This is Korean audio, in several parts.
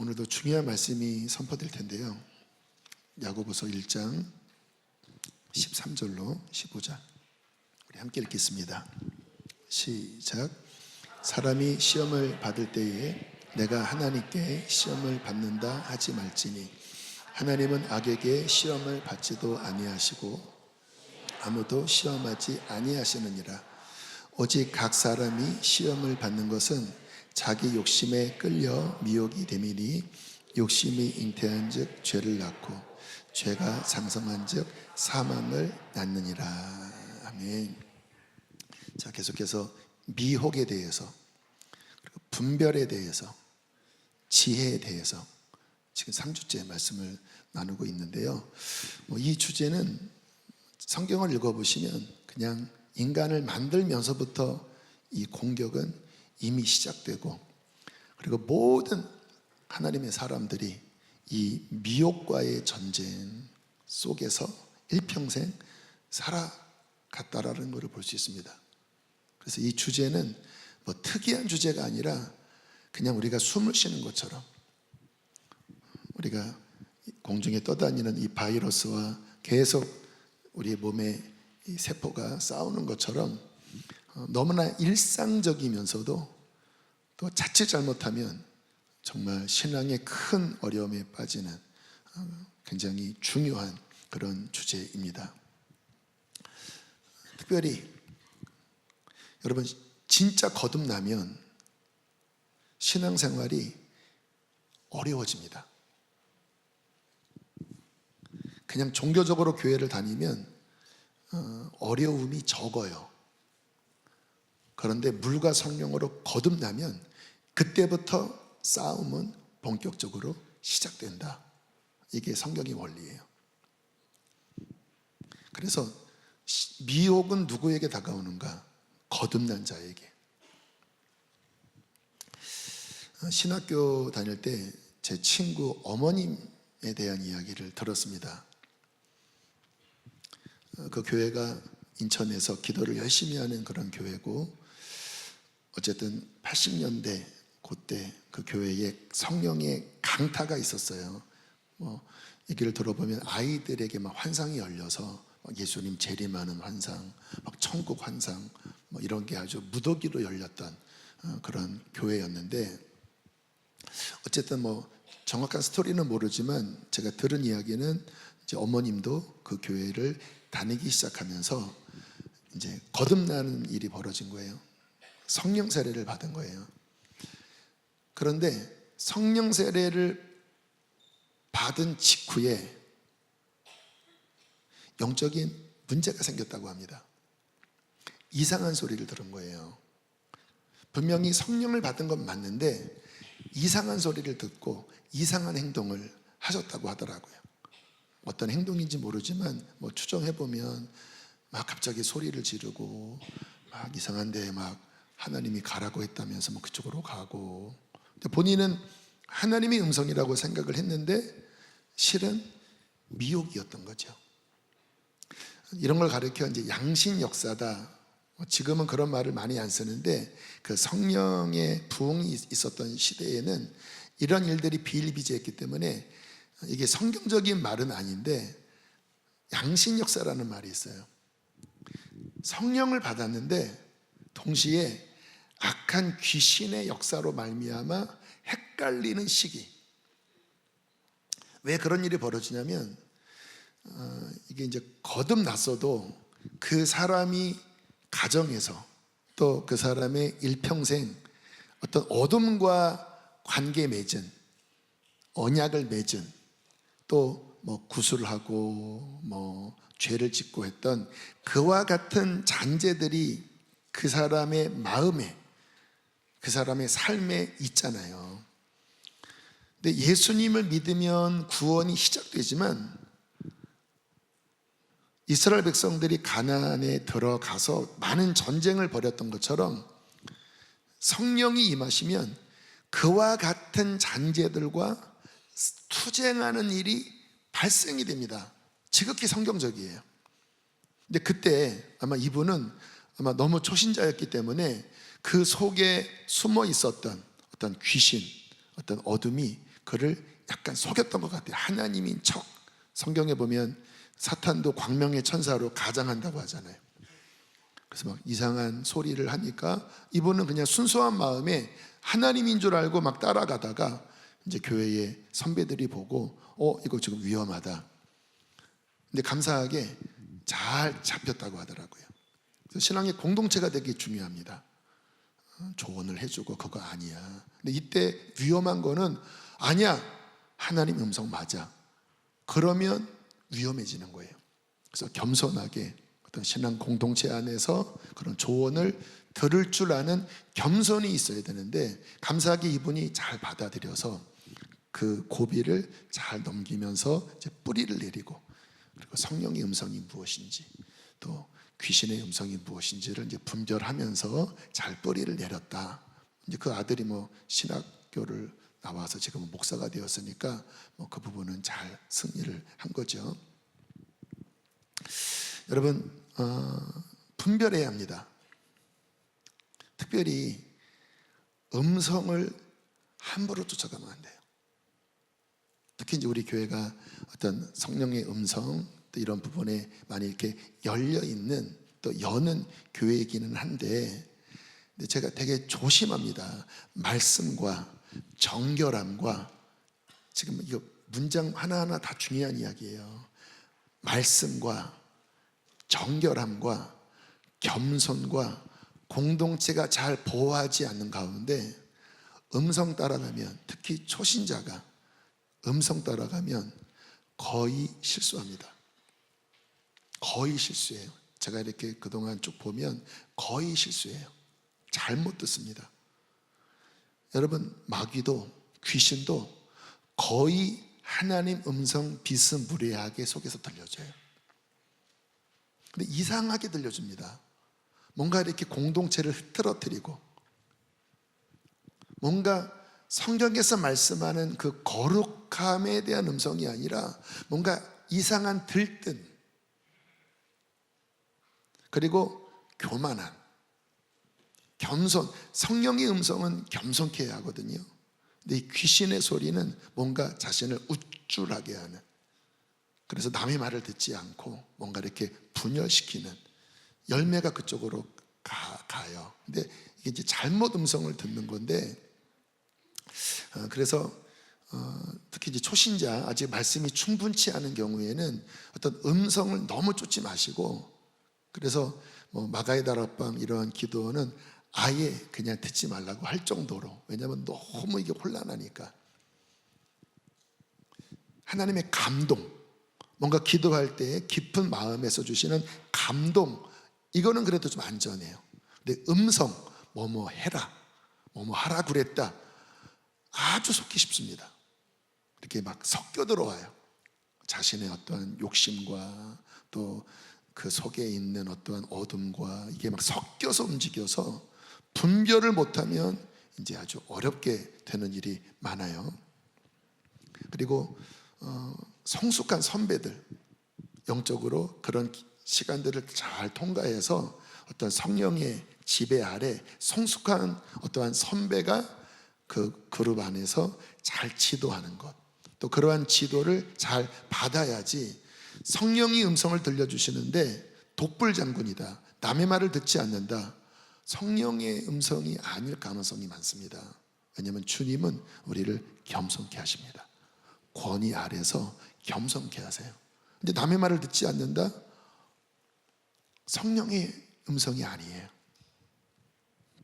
오늘도 중요한 말씀이 선포될 텐데요. 야고보서 1장 13절로 15절 우리 함께 읽겠습니다. 시작. 사람이 시험을 받을 때에 내가 하나님께 시험을 받는다 하지 말지니 하나님은 악에게 시험을 받지도 아니하시고 아무도 시험하지 아니하시느니라. 오직 각 사람이 시험을 받는 것은 자기 욕심에 끌려 미혹이 됨이니 욕심이 잉태한즉 죄를 낳고 죄가 장성한즉 사망을 낳느니라. 아멘. 자, 계속해서 미혹에 대해서, 그리고 분별에 대해서, 지혜에 대해서 지금 3주째 말씀을 나누고 있는데요. 이 주제는 성경을 읽어보시면 그냥 인간을 만들면서부터 이 공격은 이미 시작되고, 그리고 모든 하나님의 사람들이 이 미혹과의 전쟁 속에서 일평생 살아갔다라는 것을 볼 수 있습니다. 그래서 이 주제는 뭐 특이한 주제가 아니라 그냥 우리가 숨을 쉬는 것처럼, 우리가 공중에 떠다니는 이 바이러스와 계속 우리의 몸에 이 세포가 싸우는 것처럼 너무나 일상적이면서도 또 자칫 잘못하면 정말 신앙의 큰 어려움에 빠지는 굉장히 중요한 그런 주제입니다. 특별히 여러분, 진짜 거듭나면 신앙생활이 어려워집니다. 그냥 종교적으로 교회를 다니면 어려움이 적어요. 그런데 물과 성령으로 거듭나면 그때부터 싸움은 본격적으로 시작된다. 이게 성경의 원리예요. 그래서 미혹은 누구에게 다가오는가? 거듭난 자에게. 신학교 다닐 때 제 친구 어머님에 대한 이야기를 들었습니다. 그 교회가 인천에서 기도를 열심히 하는 그런 교회고, 어쨌든 80년대 그때 그 교회에 성령의 강타가 있었어요. 얘기를 들어보면 아이들에게 막 환상이 열려서 예수님 재림하는 환상, 막 천국 환상, 이런 게 아주 무더기로 열렸던 그런 교회였는데, 어쨌든 정확한 스토리는 모르지만 제가 들은 이야기는 이제 어머님도 그 교회를 다니기 시작하면서 이제 거듭나는 일이 벌어진 거예요. 성령 세례를 받은 거예요. 그런데 성령 세례를 받은 직후에 영적인 문제가 생겼다고 합니다. 이상한 소리를 들은 거예요. 분명히 성령을 받은 건 맞는데 이상한 소리를 듣고 이상한 행동을 하셨다고 하더라고요. 어떤 행동인지 모르지만 추정해보면 막 갑자기 소리를 지르고 막 이상한데 막 하나님이 가라고 했다면서 그쪽으로 가고, 본인은 하나님의 음성이라고 생각을 했는데 실은 미혹이었던 거죠. 이런 걸 가리켜 이제 양신 역사다. 지금은 그런 말을 많이 안 쓰는데 그 성령의 부흥이 있었던 시대에는 이런 일들이 비일비재했기 때문에 이게 성경적인 말은 아닌데 양신 역사라는 말이 있어요. 성령을 받았는데 동시에 악한 귀신의 역사로 말미암아 헷갈리는 시기. 왜 그런 일이 벌어지냐면 이게 이제 거듭났어도 그 사람이 가정에서 또 그 사람의 일평생 어떤 어둠과 관계 맺은, 언약을 맺은, 또 구술을 하고 죄를 짓고 했던 그와 같은 잔재들이 그 사람의 마음에, 그 사람의 삶에 있잖아요. 근데 예수님을 믿으면 구원이 시작되지만 이스라엘 백성들이 가나안에 들어가서 많은 전쟁을 벌였던 것처럼 성령이 임하시면 그와 같은 잔재들과 투쟁하는 일이 발생이 됩니다. 지극히 성경적이에요. 근데 그때 아마 이분은 너무 초신자였기 때문에 그 속에 숨어 있었던 어떤 귀신, 어떤 어둠이 그를 약간 속였던 것 같아요. 하나님인 척. 성경에 보면 사탄도 광명의 천사로 가장한다고 하잖아요. 그래서 막 이상한 소리를 하니까 이분은 그냥 순수한 마음에 하나님인 줄 알고 막 따라가다가 이제 교회의 선배들이 보고 이거 지금 위험하다. 근데 감사하게 잘 잡혔다고 하더라고요. 그래서 신앙의 공동체가 되게 중요합니다. 조언을 해주고 그거 아니야. 근데 이때 위험한 거는 아니야. 하나님 음성 맞아. 그러면 위험해지는 거예요. 그래서 겸손하게 어떤 신앙 공동체 안에서 그런 조언을 들을 줄 아는 겸손이 있어야 되는데 감사하게 이분이 잘 받아들여서 그 고비를 잘 넘기면서 이제 뿌리를 내리고 그리고 성령의 음성이 무엇인지 또 귀신의 음성이 무엇인지를 이제 분별하면서 잘 뿌리를 내렸다. 이제 그 아들이 뭐 신학교를 나와서 지금 목사가 되었으니까 뭐 그 부분은 잘 승리를 한 거죠. 여러분 분별해야 합니다. 특별히 음성을 함부로 쫓아가면 안 돼요. 특히 이제 우리 교회가 어떤 성령의 음성 또 이런 부분에 많이 이렇게 열려 있는 또 여는 교회이기는 한데 근데 제가 되게 조심합니다. 말씀과 정결함과 지금 이거 문장 하나하나 다 중요한 이야기예요. 말씀과 정결함과 겸손과 공동체가 잘 보호하지 않는 가운데 음성 따라가면 특히 초신자가 음성 따라가면 거의 실수합니다. 거의 실수해요. 제가 이렇게 그동안 쭉 보면 거의 실수해요. 잘못 듣습니다. 여러분 마귀도 귀신도 거의 하나님 음성 비스무리하게 속에서 들려줘요. 근데 이상하게 들려줍니다. 뭔가 이렇게 공동체를 흐트러뜨리고 뭔가 성경에서 말씀하는 그 거룩함에 대한 음성이 아니라 뭔가 이상한 들뜬 그리고 교만한 겸손. 성령의 음성은 겸손케 해야 하거든요. 근데 이 귀신의 소리는 뭔가 자신을 우쭐하게 하는, 그래서 남의 말을 듣지 않고 뭔가 이렇게 분열시키는 열매가 그쪽으로 가요. 근데 이게 이제 잘못 음성을 듣는 건데, 그래서 특히 이제 초신자 아직 말씀이 충분치 않은 경우에는 어떤 음성을 너무 쫓지 마시고, 그래서 뭐 마가의 다락방 이러한 기도는 아예 그냥 듣지 말라고 할 정도로, 왜냐하면 너무 이게 혼란하니까. 하나님의 감동, 뭔가 기도할 때 깊은 마음에서 주시는 감동, 이거는 그래도 좀 안전해요. 근데 음성, 뭐뭐 해라, 뭐뭐 하라 그랬다, 아주 속기 쉽습니다. 이렇게 막 섞여 들어와요. 자신의 어떠한 욕심과 또 그 속에 있는 어떠한 어둠과 이게 막 섞여서 움직여서 분별을 못하면 이제 아주 어렵게 되는 일이 많아요. 그리고 성숙한 선배들, 영적으로 그런 시간들을 잘 통과해서 어떤 성령의 지배 아래 성숙한 어떠한 선배가 그 그룹 안에서 잘 지도하는 것, 또 그러한 지도를 잘 받아야지. 성령이 음성을 들려주시는데 독불장군이다, 남의 말을 듣지 않는다, 성령의 음성이 아닐 가능성이 많습니다. 왜냐하면 주님은 우리를 겸손케 하십니다. 권위 아래서 겸손케 하세요. 근데 남의 말을 듣지 않는다, 성령의 음성이 아니에요.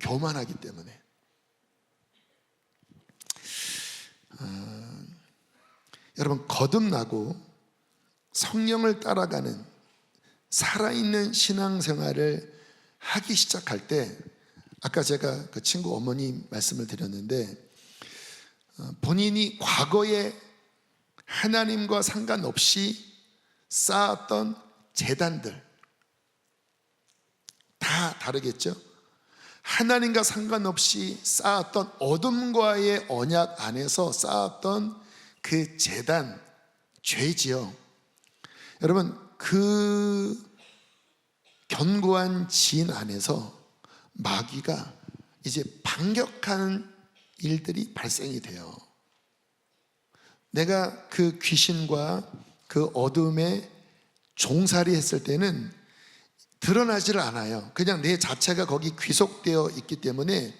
교만하기 때문에. 여러분, 거듭나고 성령을 따라가는 살아있는 신앙생활을 하기 시작할 때, 아까 제가 그 친구 어머니 말씀을 드렸는데, 본인이 과거에 하나님과 상관없이 쌓았던 재단들 다 다르겠죠. 하나님과 상관없이 쌓았던 어둠과의 언약 안에서 쌓았던 그 재단, 죄지요. 여러분, 그 견고한 진 안에서 마귀가 이제 반격하는 일들이 발생이 돼요. 내가 그 귀신과 그 어둠에 종살이 했을 때는 드러나지를 않아요. 그냥 내 자체가 거기 귀속되어 있기 때문에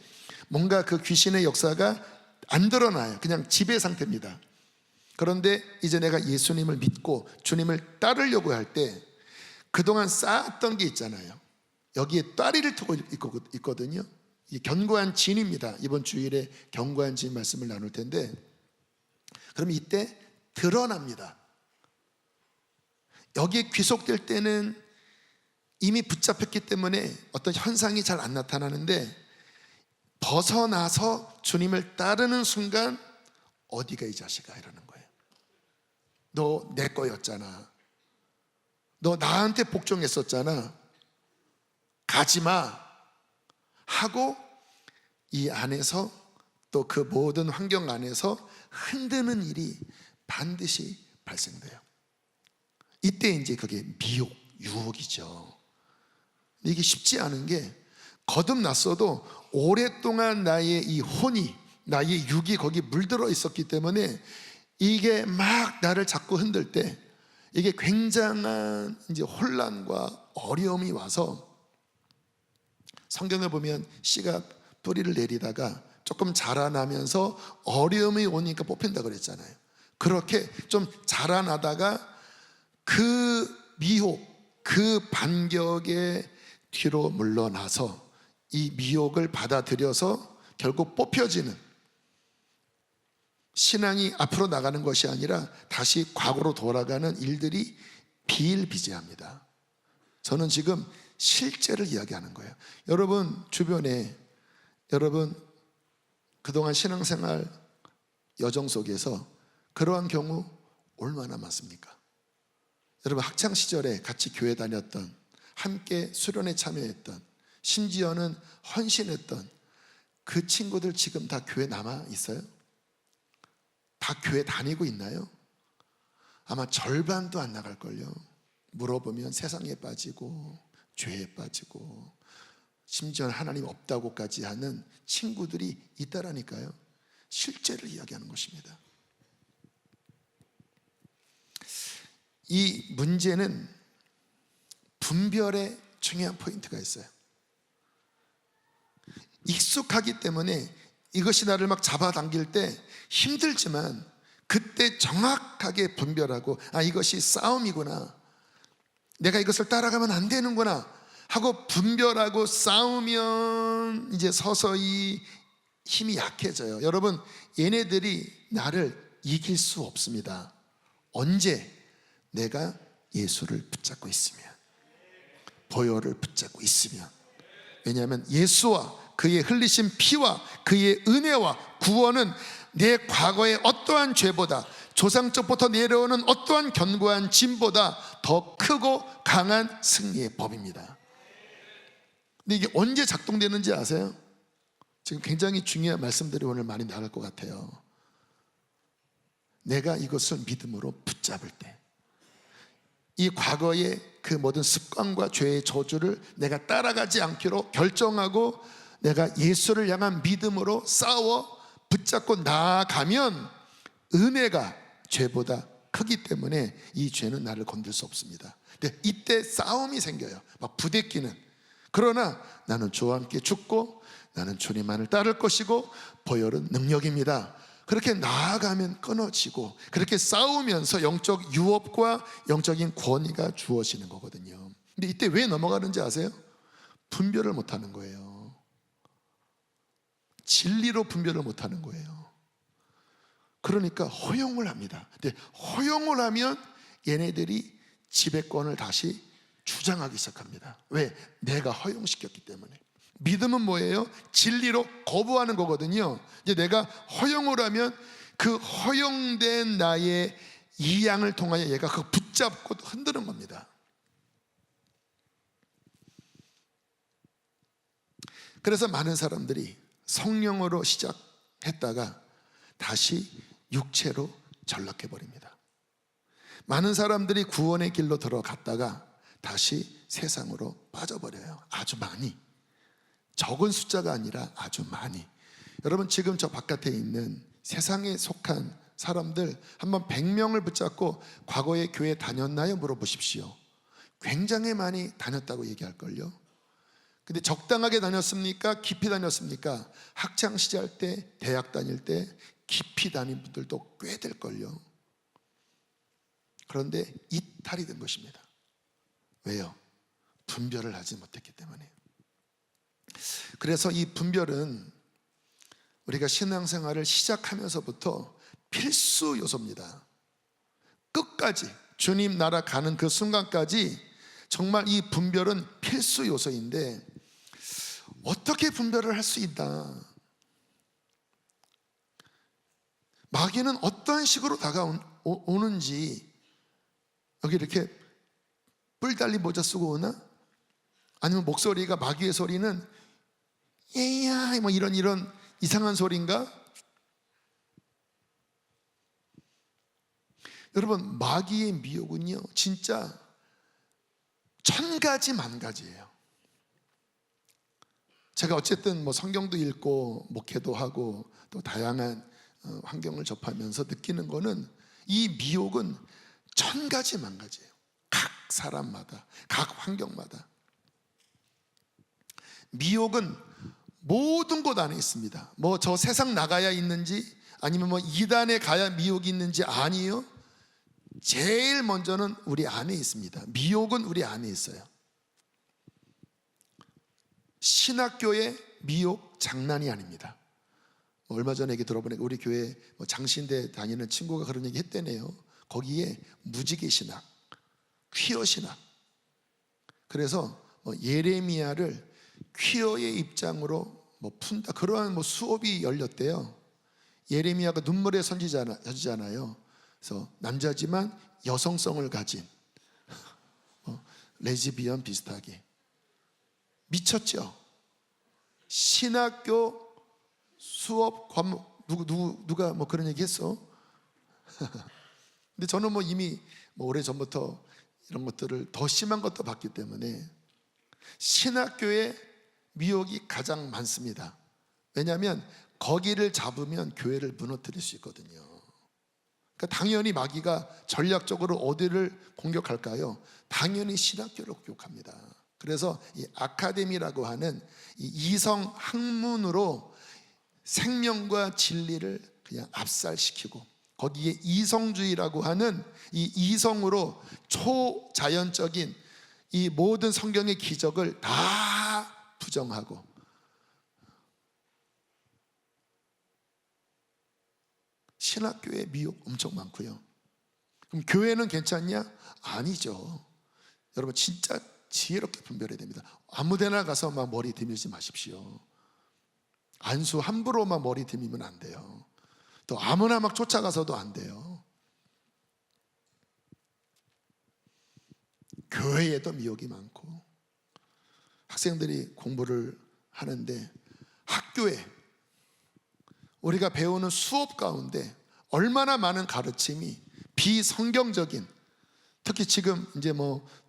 뭔가 그 귀신의 역사가 안 드러나요. 그냥 지배 상태입니다. 그런데 이제 내가 예수님을 믿고 주님을 따르려고 할 때 그동안 쌓았던 게 있잖아요. 여기에 따리를 트고 있거든요. 이 견고한 진입니다. 이번 주일에 견고한 진 말씀을 나눌 텐데, 그럼 이때 드러납니다. 여기에 귀속될 때는 이미 붙잡혔기 때문에 어떤 현상이 잘 안 나타나는데, 벗어나서 주님을 따르는 순간 어디가 이 자식아 이러는 거예요. 너 내 거였잖아. 너 나한테 복종했었잖아. 가지마 하고 이 안에서 또 그 모든 환경 안에서 흔드는 일이 반드시 발생돼요. 이때 이제 그게 미혹, 유혹이죠. 이게 쉽지 않은 게, 거듭났어도 오랫동안 나의 이 혼이, 나의 육이 거기 물들어 있었기 때문에 이게 막 나를 자꾸 흔들 때 이게 굉장한 이제 혼란과 어려움이 와서, 성경을 보면 씨가 뿌리를 내리다가 조금 자라나면서 어려움이 오니까 뽑힌다 그랬잖아요. 그렇게 좀 자라나다가 그 미혹, 그 반격의 뒤로 물러나서 이 미혹을 받아들여서 결국 뽑혀지는, 신앙이 앞으로 나가는 것이 아니라 다시 과거로 돌아가는 일들이 비일비재합니다. 저는 지금 실제를 이야기하는 거예요. 여러분 주변에, 여러분 그동안 신앙생활 여정 속에서 그러한 경우 얼마나 많습니까? 여러분 학창시절에 같이 교회 다녔던, 함께 수련회 참여했던, 심지어는 헌신했던 그 친구들 지금 다 교회 남아 있어요? 다 교회 다니고 있나요? 아마 절반도 안 나갈걸요. 물어보면 세상에 빠지고 죄에 빠지고 심지어 하나님 없다고까지 하는 친구들이 있다라니까요. 실제를 이야기하는 것입니다. 이 문제는 분별에 중요한 포인트가 있어요. 익숙하기 때문에 이것이 나를 막 잡아당길 때 힘들지만, 그때 정확하게 분별하고, 아, 이것이 싸움이구나, 내가 이것을 따라가면 안 되는구나 하고 분별하고 싸우면 이제 서서히 힘이 약해져요. 여러분, 얘네들이 나를 이길 수 없습니다. 언제? 내가 예수를 붙잡고 있으면, 보혈을 붙잡고 있으면. 왜냐하면 예수와 그의 흘리신 피와 그의 은혜와 구원은 내 과거의 어떠한 죄보다, 조상적부터 내려오는 어떠한 견고한 짐보다 더 크고 강한 승리의 법입니다. 근데 이게 언제 작동되는지 아세요? 지금 굉장히 중요한 말씀들이 오늘 많이 나갈 것 같아요. 내가 이것을 믿음으로 붙잡을 때, 이 과거의 그 모든 습관과 죄의 저주를 내가 따라가지 않기로 결정하고 내가 예수를 향한 믿음으로 싸워 붙잡고 나아가면 은혜가 죄보다 크기 때문에 이 죄는 나를 건들 수 없습니다. 근데 이때 싸움이 생겨요. 막 부대끼는. 그러나 나는 주와 함께 죽고 나는 주님만을 따를 것이고 보혈은 능력입니다. 그렇게 나아가면 끊어지고, 그렇게 싸우면서 영적 유업과 영적인 권위가 주어지는 거거든요. 근데 이때 왜 넘어가는지 아세요? 분별을 못하는 거예요. 진리로 분별을 못하는 거예요. 그러니까 허용을 합니다. 근데 허용을 하면 얘네들이 지배권을 다시 주장하기 시작합니다. 왜? 내가 허용시켰기 때문에. 믿음은 뭐예요? 진리로 거부하는 거거든요. 이제 내가 허용을 하면 그 허용된 나의 이양을 통하여 얘가 그거 붙잡고 흔드는 겁니다. 그래서 많은 사람들이 성령으로 시작했다가 다시 육체로 전락해버립니다. 많은 사람들이 구원의 길로 들어갔다가 다시 세상으로 빠져버려요. 아주 많이. 적은 숫자가 아니라 아주 많이. 여러분 지금 저 바깥에 있는 세상에 속한 사람들 한번 100명을 붙잡고 과거에 교회 다녔나요? 물어보십시오. 굉장히 많이 다녔다고 얘기할걸요. 근데 적당하게 다녔습니까? 깊이 다녔습니까? 학창시절 때, 대학 다닐 때 깊이 다닌 분들도 꽤 될걸요. 그런데 이탈이 된 것입니다. 왜요? 분별을 하지 못했기 때문에. 그래서 이 분별은 우리가 신앙생활을 시작하면서부터 필수 요소입니다. 끝까지 주님 나라 가는 그 순간까지 정말 이 분별은 필수 요소인데, 어떻게 분별을 할 수 있다? 마귀는 어떤 식으로 다가오는지, 여기 이렇게 뿔 달린 모자 쓰고 오나? 아니면 목소리가, 마귀의 소리는 예야 뭐 이런 이상한 소리인가? 여러분, 마귀의 미혹은요 진짜 천가지 만가지예요. 제가 어쨌든 뭐 성경도 읽고 목회도 하고 또 다양한 환경을 접하면서 느끼는 거는, 이 미혹은 천가지 만가지예요. 각 사람마다, 각 환경마다. 미혹은 모든 곳 안에 있습니다. 뭐 저 세상 나가야 있는지, 아니면 뭐 이단에 가야 미혹이 있는지, 아니요. 제일 먼저는 우리 안에 있습니다. 미혹은 우리 안에 있어요. 신학교의 미혹 장난이 아닙니다. 얼마 전에 얘기 들어보니까 우리 교회 장신대 다니는 친구가 그런 얘기 했대네요. 거기에 무지개 신학, 퀴어 신학, 그래서 예레미야를 퀴어의 입장으로 푼다, 그러한 수업이 열렸대요. 예레미야가 눈물의 선지자잖아요. 그래서 남자지만 여성성을 가진 레즈비언 비슷하게. 미쳤죠? 신학교 수업 과목, 누가 그런 얘기 했어? 근데 저는 이미 오래전부터 이런 것들을 더 심한 것도 봤기 때문에, 신학교에 미혹이 가장 많습니다. 왜냐하면 거기를 잡으면 교회를 무너뜨릴 수 있거든요. 그러니까 당연히 마귀가 전략적으로 어디를 공격할까요? 당연히 신학교를 공격합니다. 그래서 이 아카데미라고 하는 이 이성 학문으로 생명과 진리를 그냥 압살시키고, 거기에 이성주의라고 하는 이 이성으로 초자연적인 이 모든 성경의 기적을 다 부정하고, 신학교에 미혹 엄청 많고요. 그럼 교회는 괜찮냐? 아니죠. 여러분, 진짜 지혜롭게 분별해야 됩니다. 아무데나 가서 막 머리 들이지 마십시오. 안수 함부로 막 머리 들이면 안 돼요. 또 아무나 막 쫓아가서도 안 돼요. 교회에도 미혹이 많고, 학생들이 공부를 하는데 학교에 우리가 배우는 수업 가운데 얼마나 많은 가르침이 비성경적인, 특히 지금 이제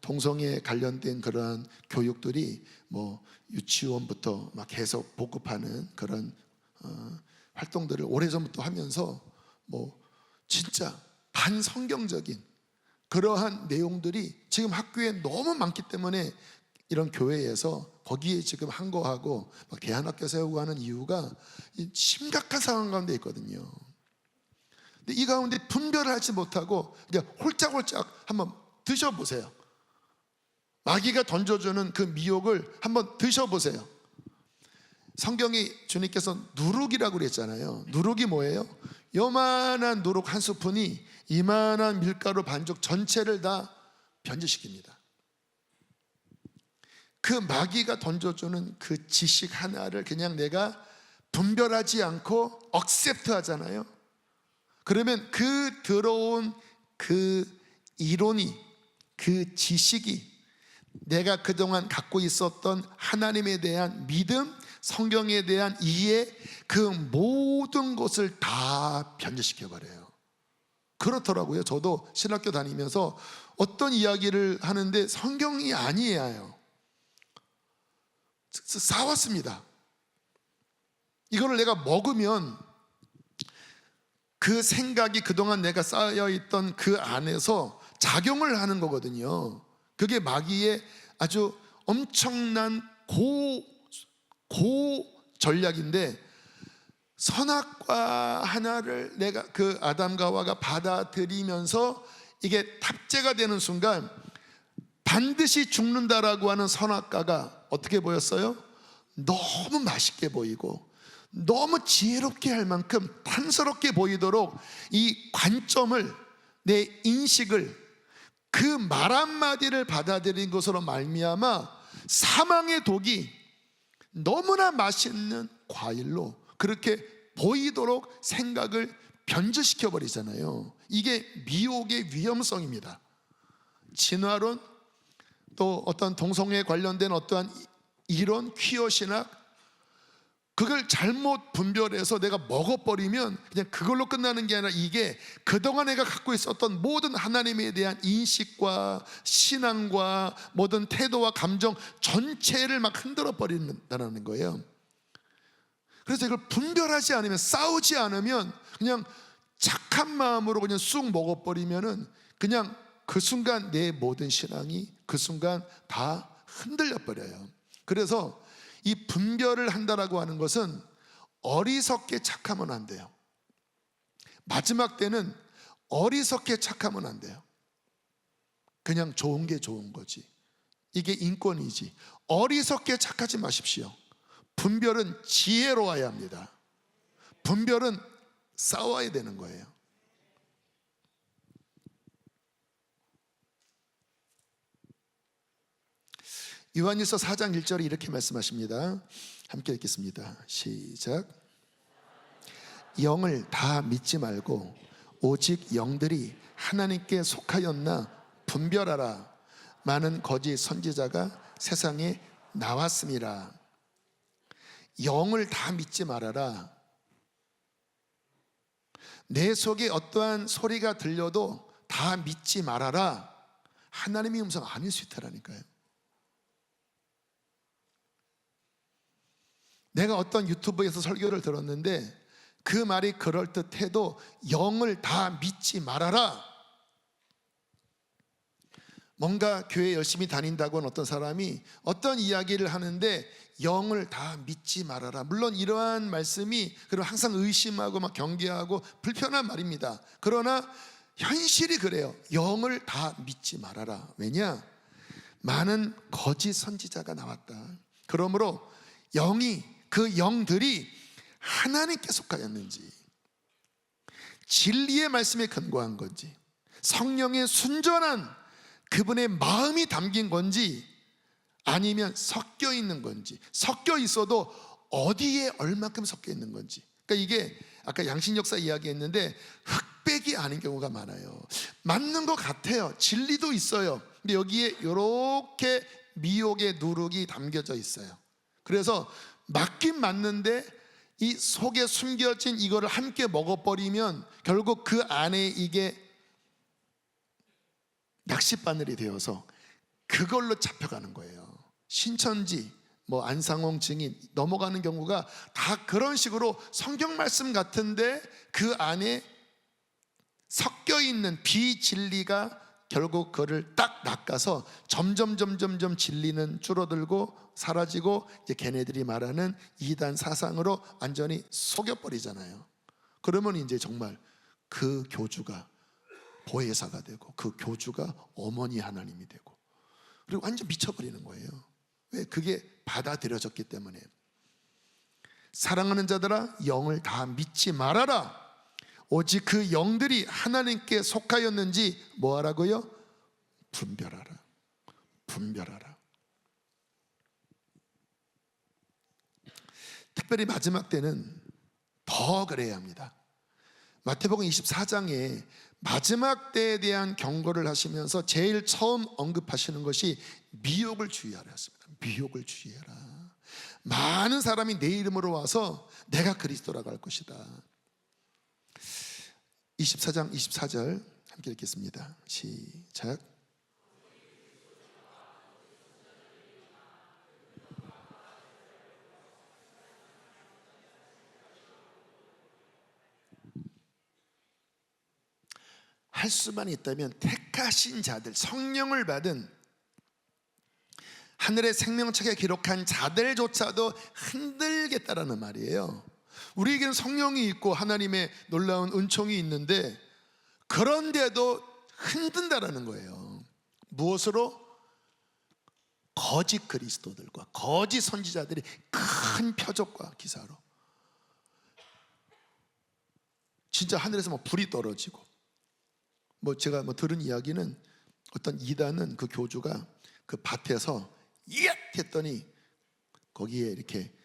동성애 관련된 그러한 교육들이 유치원부터 막 계속 보급하는 그런 활동들을 오래전부터 하면서 진짜 반성경적인 그러한 내용들이 지금 학교에 너무 많기 때문에, 이런 교회에서 거기에 지금 항거하고 막 대안학교 세우고 하는 이유가 심각한 상황 가운데 있거든요. 근데 이 가운데 분별을 하지 못하고 그냥 홀짝홀짝 한번 드셔보세요. 마귀가 던져주는 그 미혹을 한번 드셔보세요. 성경이 주님께서 누룩이라고 그랬잖아요. 누룩이 뭐예요? 요만한 누룩 한 스푼이 이만한 밀가루 반죽 전체를 다 변질시킵니다. 그 마귀가 던져주는 그 지식 하나를 그냥 내가 분별하지 않고 억셉트 하잖아요. 그러면 그 들어온 그 이론이, 그 지식이 내가 그동안 갖고 있었던 하나님에 대한 믿음, 성경에 대한 이해, 그 모든 것을 다 변질시켜버려요. 그렇더라고요. 저도 신학교 다니면서 어떤 이야기를 하는데 성경이 아니에요. 싸웠습니다. 이거를 내가 먹으면 그 생각이 그동안 내가 쌓여있던 그 안에서 작용을 하는 거거든요. 그게 마귀의 아주 엄청난 고 전략인데, 선악과 하나를 내가 그 아담과 하와가 받아들이면서 이게 탑재가 되는 순간 반드시 죽는다라고 하는 선악과가 어떻게 보였어요? 너무 맛있게 보이고 너무 지혜롭게 할 만큼 탐스럽게 보이도록 이 관점을, 내 인식을, 그 말 한마디를 받아들인 것으로 말미암아 사망의 독이 너무나 맛있는 과일로 그렇게 보이도록 생각을 변질시켜 버리잖아요. 이게 미혹의 위험성입니다. 진화론, 또 어떤 동성애에 관련된 어떠한 이론, 퀴어 신학, 그걸 잘못 분별해서 내가 먹어버리면 그냥 그걸로 끝나는 게 아니라 이게 그동안 내가 갖고 있었던 모든 하나님에 대한 인식과 신앙과 모든 태도와 감정 전체를 막 흔들어 버린다는 거예요. 그래서 이걸 분별하지 않으면, 싸우지 않으면 그냥 착한 마음으로 그냥 쑥 먹어버리면은 그냥 그 순간 내 모든 신앙이 그 순간 다 흔들려 버려요. 그래서 이 분별을 한다라고 하는 것은 어리석게 착하면 안 돼요. 마지막 때는 어리석게 착하면 안 돼요. 그냥 좋은 게 좋은 거지. 이게 인권이지. 어리석게 착하지 마십시오. 분별은 지혜로워야 합니다. 분별은 싸워야 되는 거예요. 요한일서 4장 1절에 이렇게 말씀하십니다. 함께 읽겠습니다. 시작. 영을 다 믿지 말고 오직 영들이 하나님께 속하였나 분별하라. 많은 거짓 선지자가 세상에 나왔습니다. 영을 다 믿지 말아라. 내 속에 어떠한 소리가 들려도 다 믿지 말아라. 하나님의 음성 아닐 수 있다라니까요. 내가 어떤 유튜브에서 설교를 들었는데 그 말이 그럴듯해도 영을 다 믿지 말아라. 뭔가 교회 열심히 다닌다고 하는 어떤 사람이 어떤 이야기를 하는데 영을 다 믿지 말아라. 물론 이러한 말씀이 그럼 항상 의심하고 막 경계하고 불편한 말입니다. 그러나 현실이 그래요. 영을 다 믿지 말아라. 왜냐? 많은 거짓 선지자가 나왔다. 그러므로 그 영들이 하나님께 속하였는지, 진리의 말씀에 근거한 건지, 성령의 순전한 그분의 마음이 담긴 건지, 아니면 섞여 있는 건지, 섞여 있어도 어디에 얼마큼 섞여 있는 건지. 그러니까 이게 아까 양신역사 이야기했는데 흑백이 아닌 경우가 많아요. 맞는 것 같아요. 진리도 있어요. 근데 여기에 이렇게 미혹의 누룩이 담겨져 있어요. 그래서 맞긴 맞는데 이 속에 숨겨진 이거를 함께 먹어버리면 결국 그 안에 이게 낚싯바늘이 되어서 그걸로 잡혀가는 거예요. 신천지, 안상홍 증인 넘어가는 경우가 다 그런 식으로 성경 말씀 같은데 그 안에 섞여 있는 비진리가 결국 그를 딱 낚아서 점점 진리는 줄어들고 사라지고 이제 걔네들이 말하는 이단 사상으로 완전히 속여버리잖아요. 그러면 이제 정말 그 교주가 보혜사가 되고 그 교주가 어머니 하나님이 되고 그리고 완전 미쳐버리는 거예요. 왜? 그게 받아들여졌기 때문에. 사랑하는 자들아, 영을 다 믿지 말아라. 오직 그 영들이 하나님께 속하였는지 뭐하라고요? 분별하라. 분별하라. 특별히 마지막 때는 더 그래야 합니다. 마태복음 24장에 마지막 때에 대한 경고를 하시면서 제일 처음 언급하시는 것이 미혹을 주의하라 했습니다. 미혹을 주의하라. 많은 사람이 내 이름으로 와서 내가 그리스도라고 할 것이다. 24장 24절 함께 읽겠습니다. 시작. 할 수만 있다면 택하신 자들, 성령을 받은 하늘의 생명책에 기록한 자들조차도 흔들겠다라는 말이에요. 우리에게는 성령이 있고 하나님의 놀라운 은총이 있는데 그런데도 흔든다라는 거예요. 무엇으로? 거짓 그리스도들과 거짓 선지자들이 큰 표적과 기사로 진짜 하늘에서 뭐 불이 떨어지고, 제가 들은 이야기는 어떤 이단은 그 교주가 그 밭에서 얏 했더니 거기에 이렇게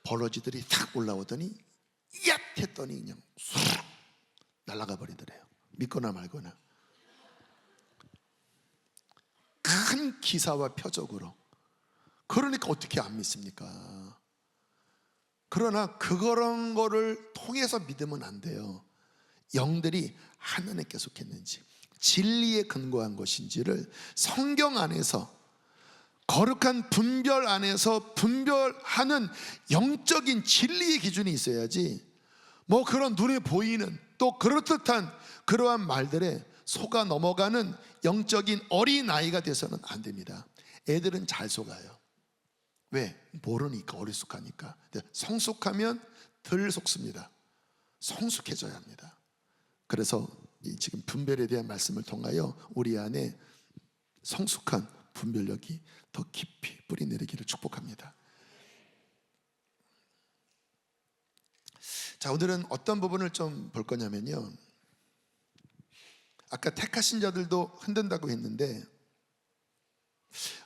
버러지들이 탁 올라오더니 얏 했더니 그냥 쑥 날아가 버리더래요. 믿거나 말거나. 큰 기사와 표적으로. 그러니까 어떻게 안 믿습니까? 그러나 그런 거를 통해서 믿으면 안 돼요. 영들이 하나님께 속했는지, 진리에 근거한 것인지를 성경 안에서, 거룩한 분별 안에서 분별하는 영적인 진리의 기준이 있어야지, 그런 눈에 보이는 또 그렇듯한 그러한 말들에 속아 넘어가는 영적인 어린아이가 돼서는 안 됩니다. 애들은 잘 속아요. 왜? 모르니까, 어리숙하니까. 성숙하면 덜 속습니다. 성숙해져야 합니다. 그래서 지금 분별에 대한 말씀을 통하여 우리 안에 성숙한 분별력이 더 깊이 뿌리 내리기를 축복합니다. 자, 오늘은 어떤 부분을 좀 볼 거냐면요, 아까 택하신 자들도 흔든다고 했는데,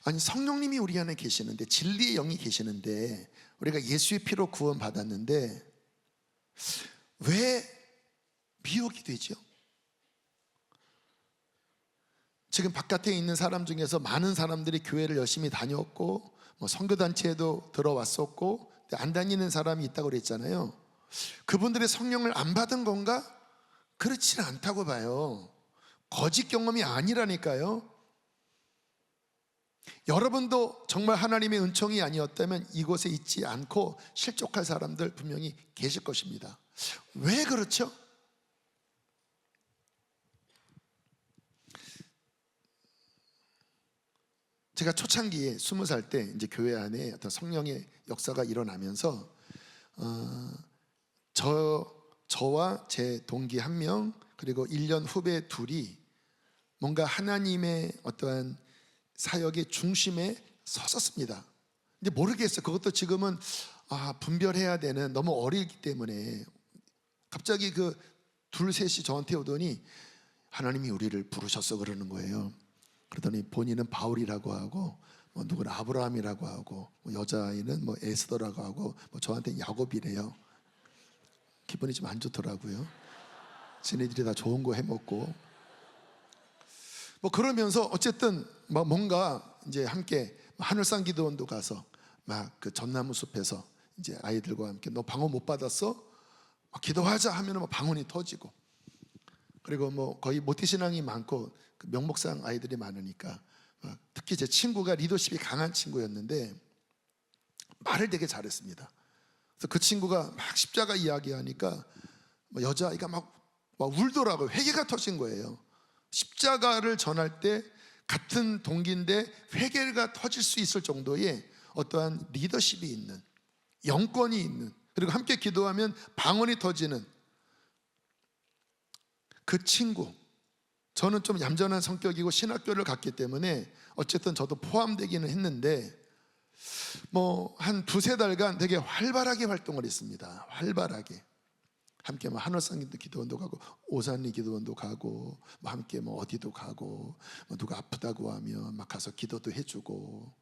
아니 성령님이 우리 안에 계시는데, 진리의 영이 계시는데, 우리가 예수의 피로 구원 받았는데 왜 미혹이 되죠? 지금 바깥에 있는 사람 중에서 많은 사람들이 교회를 열심히 다녔고 선교단체에도 들어왔었고 안 다니는 사람이 있다고 그랬잖아요. 그분들의 성령을 안 받은 건가? 그렇지는 않다고 봐요. 거짓 경험이 아니라니까요. 여러분도 정말 하나님의 은총이 아니었다면 이곳에 있지 않고 실족할 사람들 분명히 계실 것입니다. 왜 그렇죠? 제가 초창기에 20살 때 이제 교회 안에 어떤 성령의 역사가 일어나면서 저와 제 동기 1명 그리고 1년 후배 2이 뭔가 하나님의 어떠한 사역의 중심에 섰었습니다. 근데 모르겠어요. 그것도 지금은 분별해야 되는, 너무 어리기 때문에. 갑자기 그 둘 셋이 저한테 오더니 하나님이 우리를 부르셨어 그러는 거예요. 그러더니 본인은 바울이라고 하고 누구는 아브라함이라고 하고 여자아이는 에스더라고 하고 저한테 야곱이래요. 기분이 좀 안 좋더라고요. 지네들이 다 좋은 거 해먹고 그러면서 어쨌든 뭔가 이제 함께 하늘산 기도원도 가서 그 전나무 숲에서 이제 아이들과 함께 너 방언 못 받았어? 기도하자 하면은 방언이 터지고, 그리고 거의 모태신앙이 많고 그 명목상 아이들이 많으니까 특히 제 친구가 리더십이 강한 친구였는데 말을 되게 잘했습니다. 그래서 그 친구가 막 십자가 이야기하니까 여자아이가 막 울더라고요. 회개가 터진 거예요. 십자가를 전할 때 같은 동기인데 회개가 터질 수 있을 정도의 어떠한 리더십이 있는, 영권이 있는, 그리고 함께 기도하면 방언이 터지는 그 친구. 저는 좀 얌전한 성격이고 신학교를 갔기 때문에 어쨌든 저도 포함되기는 했는데 한 2-3달간 되게 활발하게 활동을 했습니다. 활발하게 함께 하늘산 기도원도 가고 오산리 기도원도 가고 함께 어디도 가고 누가 아프다고 하면 가서 기도도 해주고,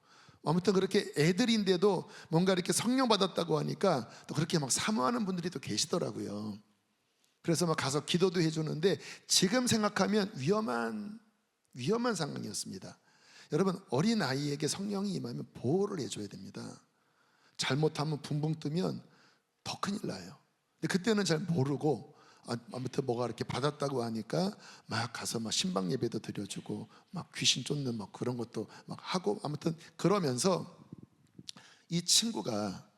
아무튼 그렇게 애들인데도 뭔가 이렇게 성령 받았다고 하니까 또 그렇게 사모하는 분들이 또 계시더라고요. 그래서 가서 기도도 해주는데 지금 생각하면 위험한 상황이었습니다. 여러분, 어린아이에게 성령이 임하면 보호를 해줘야 됩니다. 잘못하면 붕붕 뜨면 더 큰일 나요. 근데 그때는 잘 모르고 아무튼 뭐가 이렇게 받았다고 하니까 가서 신방 예배도 드려주고 귀신 쫓는 그런 것도 하고, 아무튼 그러면서 이 친구가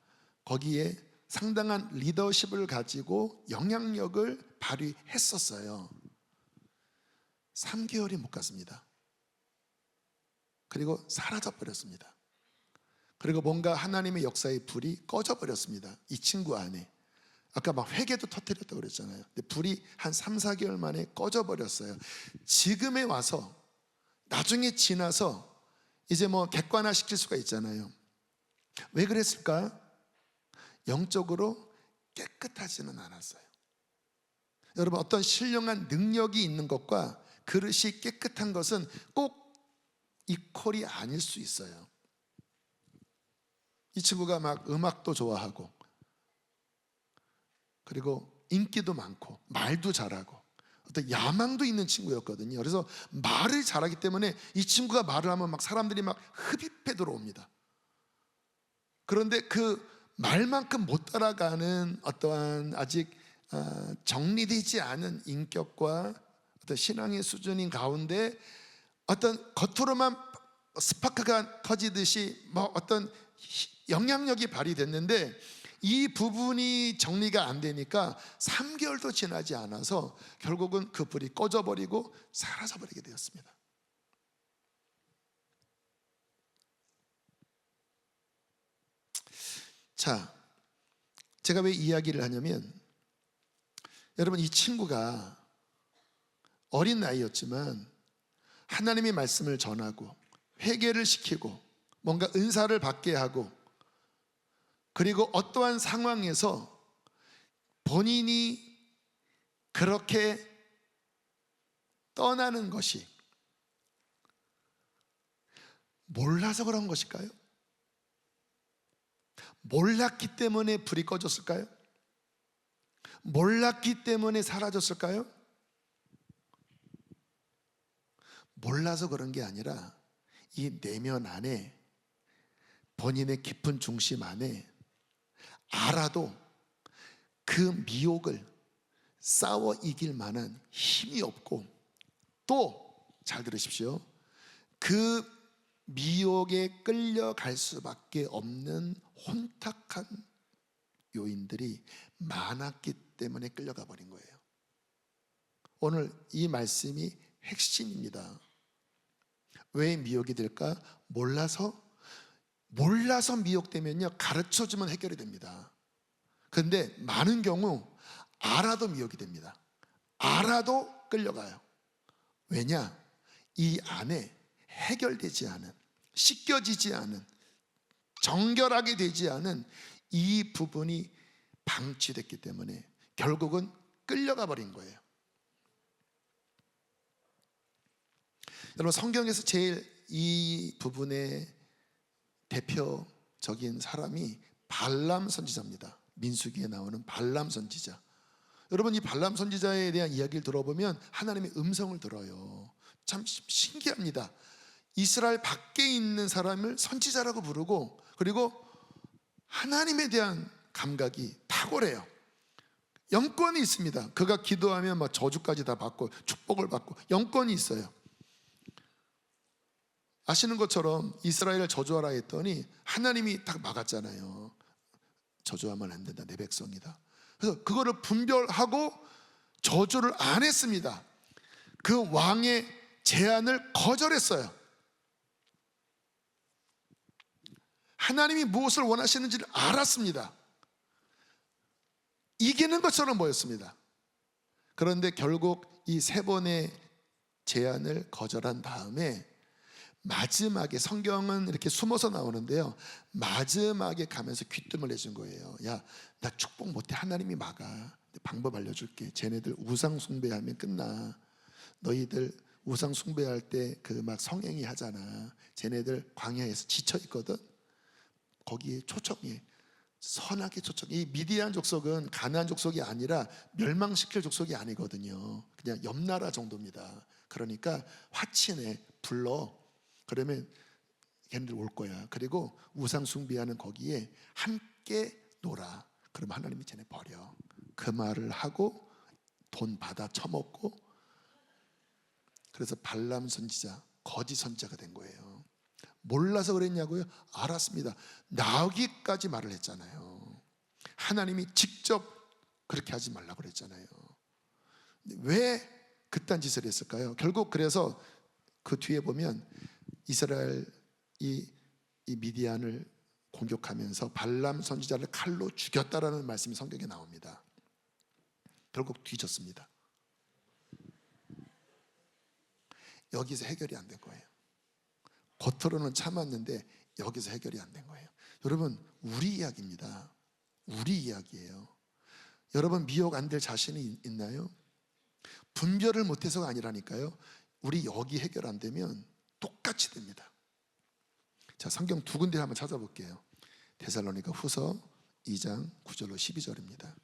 거기에 상당한 리더십을 가지고 영향력을 발휘했었어요. 3개월이 못 갔습니다. 그리고 사라져 버렸습니다. 그리고 뭔가 하나님의 역사의 불이 꺼져 버렸습니다. 이 친구 안에. 아까 막 회개도 터뜨렸다고 그랬잖아요. 근데 불이 한 3, 4개월 만에 꺼져 버렸어요. 지금에 와서, 나중에 지나서 이제 뭐 객관화 시킬 수가 있잖아요. 왜 그랬을까? 영적으로 깨끗하지는 않았어요. 여러분, 어떤 신령한 능력이 있는 것과 그릇이 깨끗한 것은 꼭 이퀄이 아닐 수 있어요. 이 친구가 막 음악도 좋아하고, 그리고 인기도 많고, 말도 잘하고, 어떤 야망도 있는 친구였거든요. 그래서 말을 잘하기 때문에 이 친구가 말을 하면 막 사람들이 막 흡입해 들어옵니다. 그런데 그 말만큼 못 따라가는 어떠한 아직 정리되지 않은 인격과 어떤 신앙의 수준인 가운데 어떤 겉으로만 스파크가 터지듯이 뭐 어떤 영향력이 발휘됐는데, 이 부분이 정리가 안 되니까 3개월도 지나지 않아서 결국은 그 불이 꺼져버리고 사라져버리게 되었습니다. 자, 제가 왜 이야기를 하냐면, 여러분, 이 친구가 어린 나이였지만 하나님의 말씀을 전하고 회개를 시키고 뭔가 은사를 받게 하고, 그리고 어떠한 상황에서 본인이 그렇게 떠나는 것이 몰라서 그런 것일까요? 몰랐기 때문에 불이 꺼졌을까요? 몰랐기 때문에 사라졌을까요? 몰라서 그런 게 아니라 이 내면 안에, 본인의 깊은 중심 안에 알아도 그 미혹을 싸워 이길 만한 힘이 없고, 또 잘 들으십시오, 그 미혹에 끌려갈 수밖에 없는 혼탁한 요인들이 많았기 때문에 끌려가 버린 거예요. 오늘 이 말씀이 핵심입니다. 왜 미혹이 될까? 몰라서 미혹되면요, 가르쳐주면 해결이 됩니다. 그런데 많은 경우 알아도 미혹이 됩니다. 알아도 끌려가요. 왜냐? 이 안에 해결되지 않은, 씻겨지지 않은, 정결하게 되지 않은 이 부분이 방치됐기 때문에 결국은 끌려가 버린 거예요. 여러분, 성경에서 제일 이 부분의 대표적인 사람이 발람 선지자입니다. 민수기에 나오는 발람 선지자. 여러분, 이 발람 선지자에 대한 이야기를 들어보면 하나님의 음성을 들어요. 참 신기합니다. 이스라엘 밖에 있는 사람을 선지자라고 부르고, 그리고 하나님에 대한 감각이 탁월해요. 영권이 있습니다. 그가 기도하면 막 저주까지 다 받고 축복을 받고 영권이 있어요. 아시는 것처럼 이스라엘을 저주하라 했더니 하나님이 딱 막았잖아요. 저주하면 안 된다, 내 백성이다. 그래서 그거를 분별하고 저주를 안 했습니다. 그 왕의 제안을 거절했어요. 하나님이 무엇을 원하시는지를 알았습니다. 이기는 것처럼 보였습니다. 그런데 결국 이 3번의 제안을 거절한 다음에 마지막에, 성경은 이렇게 숨어서 나오는데요, 마지막에 가면서 귀뜸을 내준 거예요. 야, 나 축복 못해. 하나님이 막아. 방법 알려줄게. 쟤네들 우상 숭배하면 끝나. 너희들 우상 숭배할 때 그 막 성행위 하잖아. 쟤네들 광야에서 지쳐 있거든. 거기에 초청해. 선하게 초청해. 이 미디안 족속은 가나안 족속이 아니라 멸망시킬 족속이 아니거든요. 그냥 옆 나라 정도입니다. 그러니까 화친해, 불러. 그러면 걔네들 올 거야. 그리고 우상 숭배하는 거기에 함께 놀아. 그러면 하나님이 쟤네 버려. 그 말을 하고 돈 받아 처먹고, 그래서 발람 선지자, 거짓 선지자가 된 거예요. 몰라서 그랬냐고요? 알았습니다. 나오기까지 말을 했잖아요. 하나님이 직접 그렇게 하지 말라고 그랬잖아요. 왜 그딴 짓을 했을까요? 결국 그래서 그 뒤에 보면 이스라엘이 이 미디안을 공격하면서 발람 선지자를 칼로 죽였다라는 말씀이 성경에 나옵니다. 결국 뒤졌습니다. 여기서 해결이 안 된 거예요. 겉으로는 참았는데 여기서 해결이 안 된 거예요. 여러분, 우리 이야기입니다. 우리 이야기예요. 여러분, 미혹 안 될 자신이 있나요? 분별을 못해서가 아니라니까요. 우리 여기 해결 안 되면 똑같이 됩니다. 자, 성경 두 군데 한번 찾아볼게요. 데살로니가 후서 2장 9절로 12절입니다.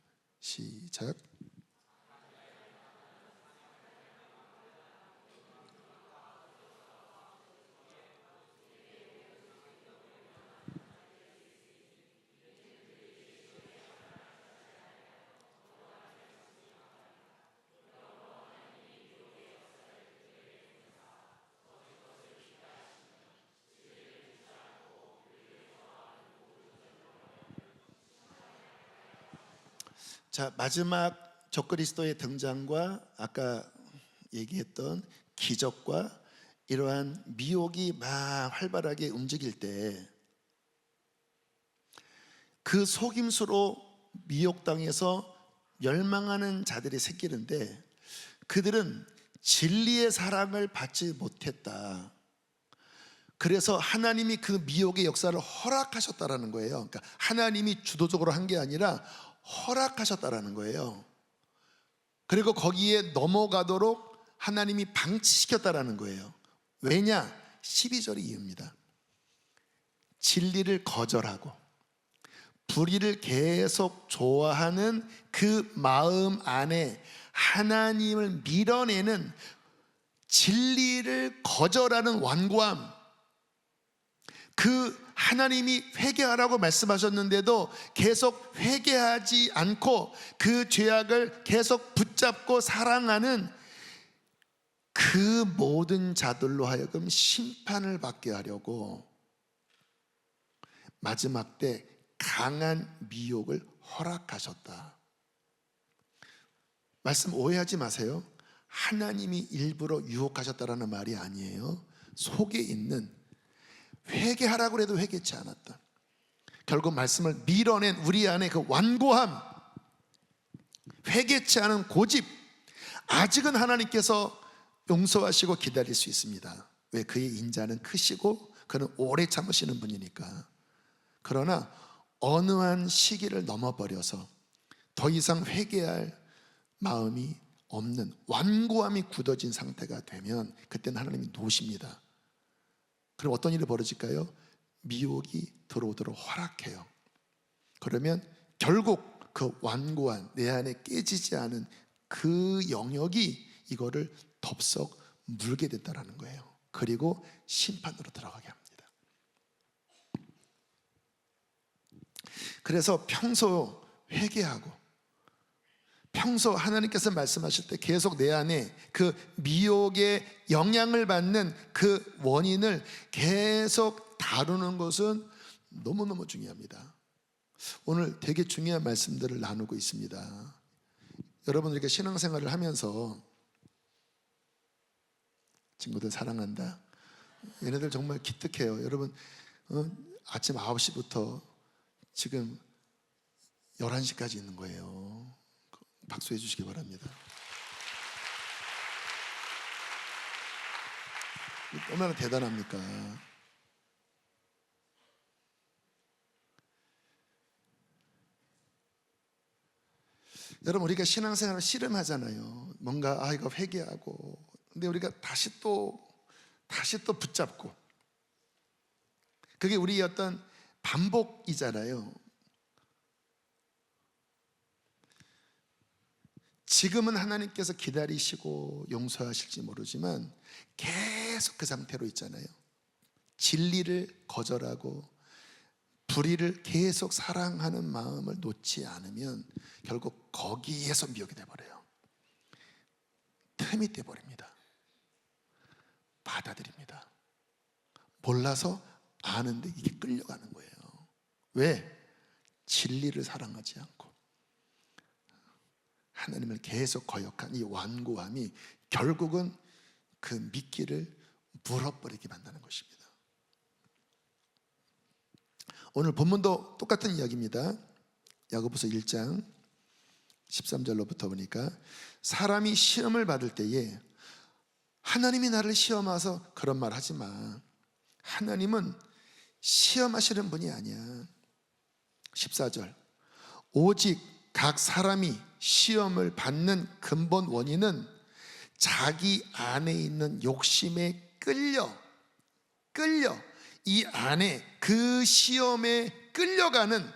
시작. 자, 마지막 적그리스도의 등장과 아까 얘기했던 기적과 이러한 미혹이 막 활발하게 움직일 때 그 속임수로 미혹당해서 멸망하는 자들이 생기는데, 그들은 진리의 사랑을 받지 못했다. 그래서 하나님이 그 미혹의 역사를 허락하셨다라는 거예요. 그러니까 하나님이 주도적으로 한 게 아니라 허락하셨다라는 거예요. 그리고 거기에 넘어가도록 하나님이 방치시켰다라는 거예요. 왜냐? 12절이 이유입니다. 진리를 거절하고 불의를 계속 좋아하는 그 마음 안에 하나님을 밀어내는 진리를 거절하는 완고함, 그 하나님이 회개하라고 말씀하셨는데도 계속 회개하지 않고 그 죄악을 계속 붙잡고 사랑하는 그 모든 자들로 하여금 심판을 받게 하려고 마지막 때 강한 미혹을 허락하셨다. 말씀 오해하지 마세요. 하나님이 일부러 유혹하셨다라는 말이 아니에요. 속에 있는, 회개하라고 해도 회개치 않았다. 결국 말씀을 밀어낸 우리 안에 그 완고함, 회개치 않은 고집, 아직은 하나님께서 용서하시고 기다릴 수 있습니다. 왜? 그의 인자는 크시고 그는 오래 참으시는 분이니까. 그러나 어느 한 시기를 넘어버려서 더 이상 회개할 마음이 없는 완고함이 굳어진 상태가 되면 그때는 하나님이 노십니다. 그럼 어떤 일이 벌어질까요? 미혹이 들어오도록 허락해요. 그러면 결국 그 완고한 내 안에 깨지지 않은 그 영역이 이거를 덥석 물게 된다는 거예요. 그리고 심판으로 들어가게 합니다. 그래서 평소 회개하고 평소 하나님께서 말씀하실 때 계속 내 안에 그 미혹의 영향을 받는 그 원인을 계속 다루는 것은 너무너무 중요합니다. 오늘 되게 중요한 말씀들을 나누고 있습니다. 여러분들께 신앙생활을 하면서 친구들 사랑한다, 얘네들 정말 기특해요. 여러분 아침 9시부터 지금 11시까지 있는 거예요. 박수해 주시기 바랍니다. 얼마나 대단합니까? 여러분, 우리가 신앙생활을 씨름하잖아요. 뭔가 이거 회개하고, 근데 우리가 다시 또 붙잡고, 그게 우리의 어떤 반복이잖아요. 지금은 하나님께서 기다리시고 용서하실지 모르지만 계속 그 상태로 있잖아요. 진리를 거절하고 불의를 계속 사랑하는 마음을 놓지 않으면 결국 거기에서 미혹이 돼버려요. 틈이 돼버립니다. 받아들입니다. 몰라서 아는데 이게 끌려가는 거예요. 왜? 진리를 사랑하지 않고 하나님을 계속 거역한 이 완고함이 결국은 그 미끼를 물어버리게 만드는 것입니다. 오늘 본문도 똑같은 이야기입니다. 야고보서 1장 13절로부터 보니까 사람이 시험을 받을 때에 하나님이 나를 시험하서 그런 말 하지 마. 하나님은 시험하시는 분이 아니야. 14절 오직 각 사람이 시험을 받는 근본 원인은 자기 안에 있는 욕심에 끌려 이 안에 그 시험에 끌려가는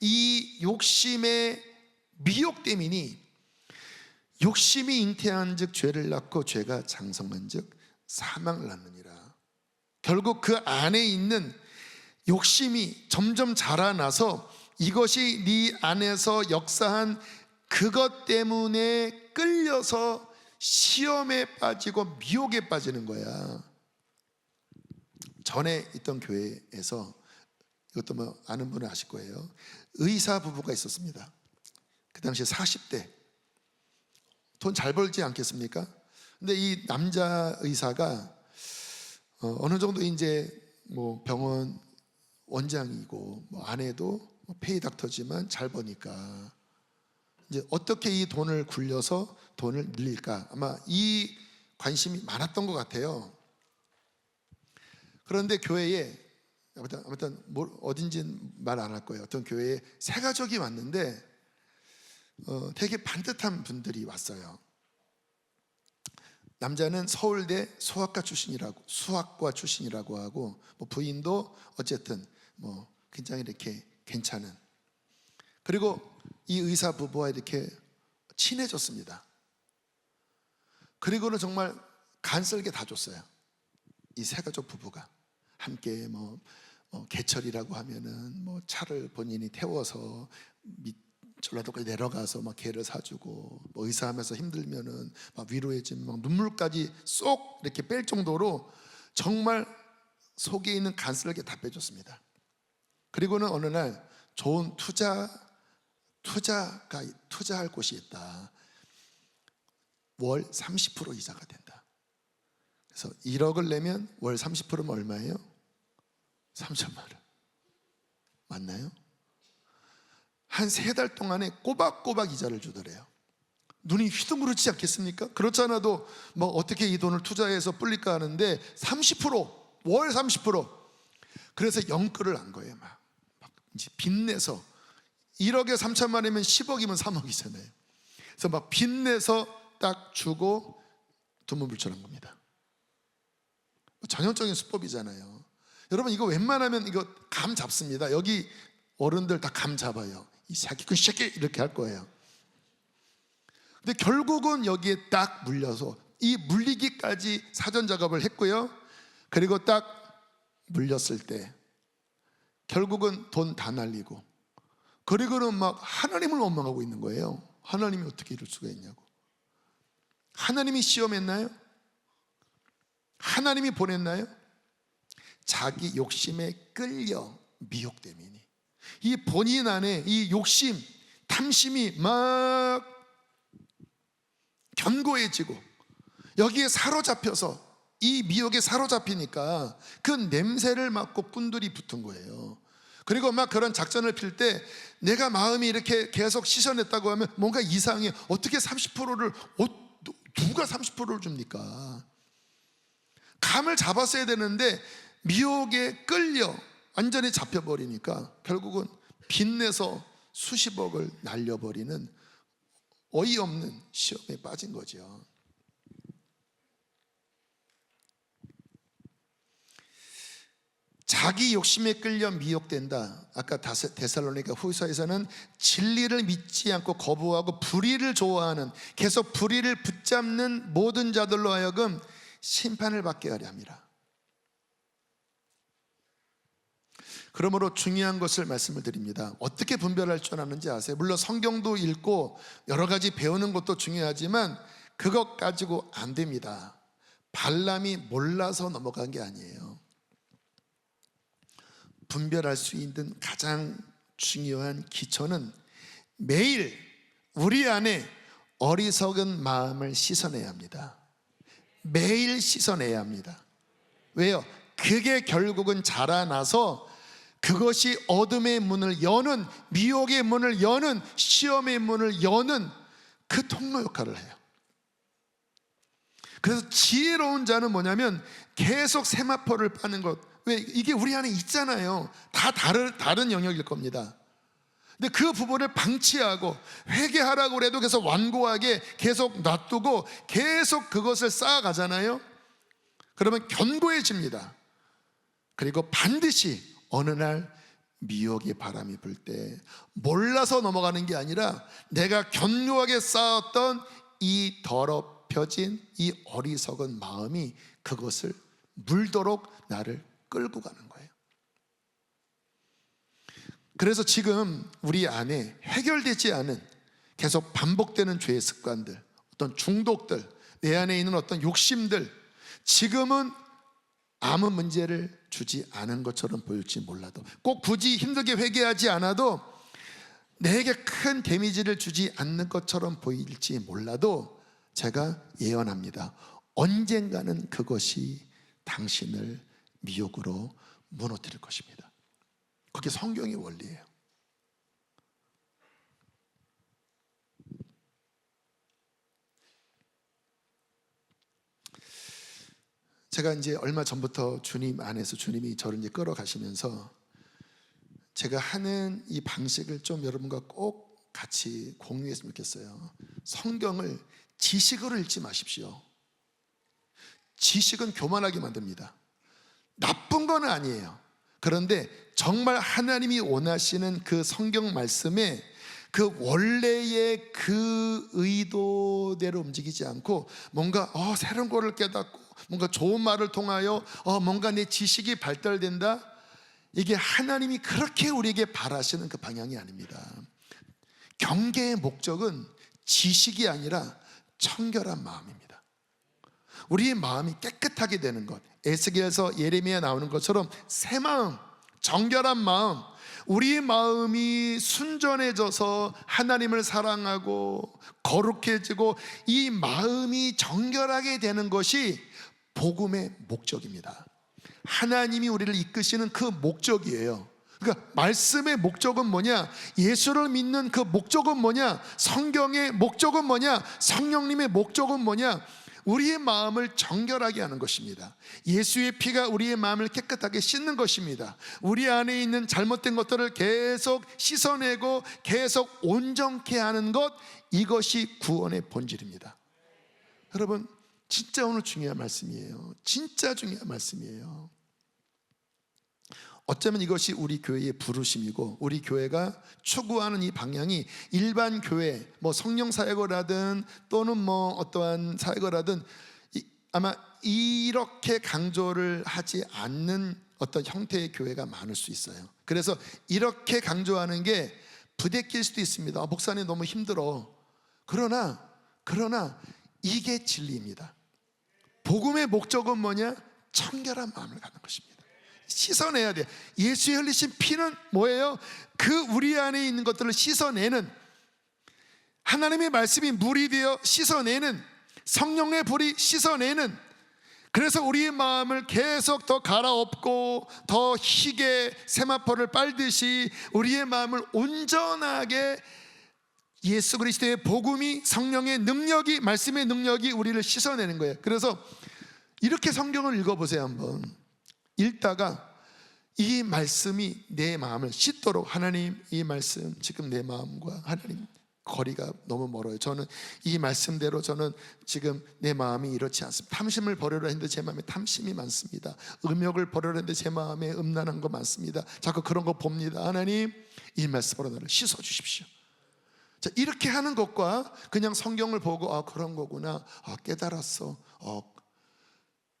이 욕심의 미혹 때문이니 욕심이 잉태한 즉 죄를 낳고 죄가 장성한 즉 사망을 낳느니라. 결국 그 안에 있는 욕심이 점점 자라나서 이것이 네 안에서 역사한 그것 때문에 끌려서 시험에 빠지고 미혹에 빠지는 거야. 전에 있던 교회에서 이것도 뭐 아는 분은 아실 거예요. 의사 부부가 있었습니다. 그 당시에 40대 돈 잘 벌지 않겠습니까? 근데 이 남자 의사가 어느 정도 이제 뭐 병원 원장이고 뭐 아내도 페이 닥터지만 잘 버니까 이제 어떻게 이 돈을 굴려서 돈을 늘릴까 아마 이 관심이 많았던 것 같아요. 그런데 교회에 아무튼 어딘지는 말 안 할 거예요. 어떤 교회에 세 가족이 왔는데 되게 반듯한 분들이 왔어요. 남자는 서울대 수학과 출신이라고 하고 뭐 부인도 어쨌든 뭐 굉장히 이렇게 괜찮은, 그리고 이 의사 부부와 이렇게 친해졌습니다. 그리고는 정말 간설게 다 줬어요. 이 세 가족 부부가 함께 뭐 개철이라고 하면은 뭐 차를 본인이 태워서 전라도까지 내려가서 막 개를 사주고, 뭐 의사하면서 힘들면은 막 위로해주면 막 눈물까지 쏙 이렇게 뺄 정도로 정말 속에 있는 간슬게 다 빼줬습니다. 그리고는 어느 날 좋은 투자할 곳이 있다. 월 30% 이자가 된다. 그래서 1억을 내면 월 30%면 얼마예요? 3천만 원. 맞나요? 한 3달 동안에 꼬박꼬박 이자를 주더래요. 눈이 휘둥그렇지 않겠습니까? 그렇지 않아도 뭐 어떻게 이 돈을 투자해서 불릴까 하는데 30%, 월 30%. 그래서 영끌을 한 거예요. 막 이제 빚내서 1억에 3천만 원이면 10억이면 3억이잖아요. 그래서 막 빚내서 딱 주고 두문불출한 겁니다. 전형적인 수법이잖아요. 여러분 이거 웬만하면 이거 감 잡습니다. 여기 어른들 다 감 잡아요. 이 사기꾼 새끼 이렇게 할 거예요. 근데 결국은 여기에 딱 물려서 이 물리기까지 사전 작업을 했고요. 그리고 딱 물렸을 때 결국은 돈 다 날리고, 그리고는 막 하나님을 원망하고 있는 거예요. 하나님이 어떻게 이럴 수가 있냐고. 하나님이 시험했나요? 하나님이 보냈나요? 자기 욕심에 끌려 미혹 때문이니 이 본인 안에 이 욕심, 탐심이 막 견고해지고 여기에 사로잡혀서 이 미혹에 사로잡히니까 그 냄새를 맡고 꾼들이 붙은 거예요. 그리고 막 그런 작전을 필 때 내가 마음이 이렇게 계속 씻어냈다고 하면 뭔가 이상해. 어떻게 30%를 누가 30%를 줍니까? 감을 잡았어야 되는데 미혹에 끌려 완전히 잡혀버리니까 결국은 빚내서 수십억을 날려버리는 어이없는 시험에 빠진 거죠. 자기 욕심에 끌려 미혹된다. 아까 데살로니가 후서에서는 진리를 믿지 않고 거부하고 불의를 좋아하는, 계속 불의를 붙잡는 모든 자들로 하여금 심판을 받게 하려 합니다. 그러므로 중요한 것을 말씀을 드립니다. 어떻게 분별할 줄 아는지 아세요? 물론 성경도 읽고 여러 가지 배우는 것도 중요하지만 그것 가지고 안 됩니다. 발람이 몰라서 넘어간 게 아니에요. 분별할 수 있는 가장 중요한 기초는 매일 우리 안에 어리석은 마음을 씻어내야 합니다. 매일 씻어내야 합니다. 왜요? 그게 결국은 자라나서 그것이 어둠의 문을 여는, 미혹의 문을 여는, 시험의 문을 여는 그 통로 역할을 해요. 그래서 지혜로운 자는 뭐냐면 계속 세마포를 빠는 것. 왜? 이게 우리 안에 있잖아요. 다 다른 영역일 겁니다. 근데 그 부분을 방치하고 회개하라고 해도 계속 완고하게 계속 놔두고 계속 그것을 쌓아가잖아요. 그러면 견고해집니다. 그리고 반드시 어느 날 미혹의 바람이 불 때 몰라서 넘어가는 게 아니라 내가 견고하게 쌓았던 이 더럽혀진 이 어리석은 마음이 그것을 물도록 나를 끌고 가는 거예요. 그래서 지금 우리 안에 해결되지 않은 계속 반복되는 죄의 습관들, 어떤 중독들, 내 안에 있는 어떤 욕심들, 지금은 아무 문제를 주지 않은 것처럼 보일지 몰라도, 꼭 굳이 힘들게 회개하지 않아도 내게 큰 데미지를 주지 않는 것처럼 보일지 몰라도 제가 예언합니다. 언젠가는 그것이 당신을 미혹으로 무너뜨릴 것입니다. 그게 성경의 원리예요. 제가 이제 얼마 전부터 주님 안에서 주님이 저를 이제 끌어가시면서 제가 하는 이 방식을 좀 여러분과 꼭 같이 공유했으면 좋겠어요. 성경을 지식으로 읽지 마십시오. 지식은 교만하게 만듭니다. 나쁜 건 아니에요. 그런데 정말 하나님이 원하시는 그 성경 말씀에 그 원래의 그 의도대로 움직이지 않고 뭔가 새로운 거를 깨닫고 뭔가 좋은 말을 통하여 뭔가 내 지식이 발달된다, 이게 하나님이 그렇게 우리에게 바라시는 그 방향이 아닙니다. 경계의 목적은 지식이 아니라 청결한 마음입니다. 우리의 마음이 깨끗하게 되는 것, 에스겔서 예레미야 나오는 것처럼 새 마음, 정결한 마음, 우리의 마음이 순전해져서 하나님을 사랑하고 거룩해지고 이 마음이 정결하게 되는 것이 복음의 목적입니다. 하나님이 우리를 이끄시는 그 목적이에요. 그러니까 말씀의 목적은 뭐냐? 예수를 믿는 그 목적은 뭐냐? 성경의 목적은 뭐냐? 성령님의 목적은 뭐냐? 우리의 마음을 정결하게 하는 것입니다. 예수의 피가 우리의 마음을 깨끗하게 씻는 것입니다. 우리 안에 있는 잘못된 것들을 계속 씻어내고 계속 온전케 하는 것, 이것이 구원의 본질입니다. 여러분, 진짜 오늘 중요한 말씀이에요. 진짜 중요한 말씀이에요. 어쩌면 이것이 우리 교회의 부르심이고 우리 교회가 추구하는 이 방향이 일반 교회, 성령 사역을 또는 어떠한 사역을 아마 이렇게 강조를 하지 않는 어떤 형태의 교회가 많을 수 있어요. 그래서 이렇게 강조하는 게 부대낄 수도 있습니다. 목사님 너무 힘들어. 그러나 이게 진리입니다. 복음의 목적은 뭐냐? 청결한 마음을 갖는 것입니다. 씻어내야 돼. 예수의 흘리신 피는 뭐예요? 그 우리 안에 있는 것들을 씻어내는, 하나님의 말씀이 물이 되어 씻어내는, 성령의 불이 씻어내는, 그래서 우리의 마음을 계속 더 갈아엎고 더 희게 세마포를 빨듯이 우리의 마음을 온전하게 예수 그리스도의 복음이, 성령의 능력이, 말씀의 능력이 우리를 씻어내는 거예요. 그래서 이렇게 성경을 읽어보세요. 한번 읽다가 이 말씀이 내 마음을 씻도록, 하나님, 이 말씀 지금 내 마음과 하나님 거리가 너무 멀어요. 저는 이 말씀대로 저는 지금 내 마음이 이렇지 않습니다. 탐심을 버리려 했는데 제 마음에 탐심이 많습니다. 음욕을 버리려 했는데 제 마음에 음란한 거 많습니다. 자꾸 그런 거 봅니다. 하나님, 이 말씀으로 나를 씻어 주십시오. 자, 이렇게 하는 것과 그냥 성경을 보고 그런 거구나, 깨달았어,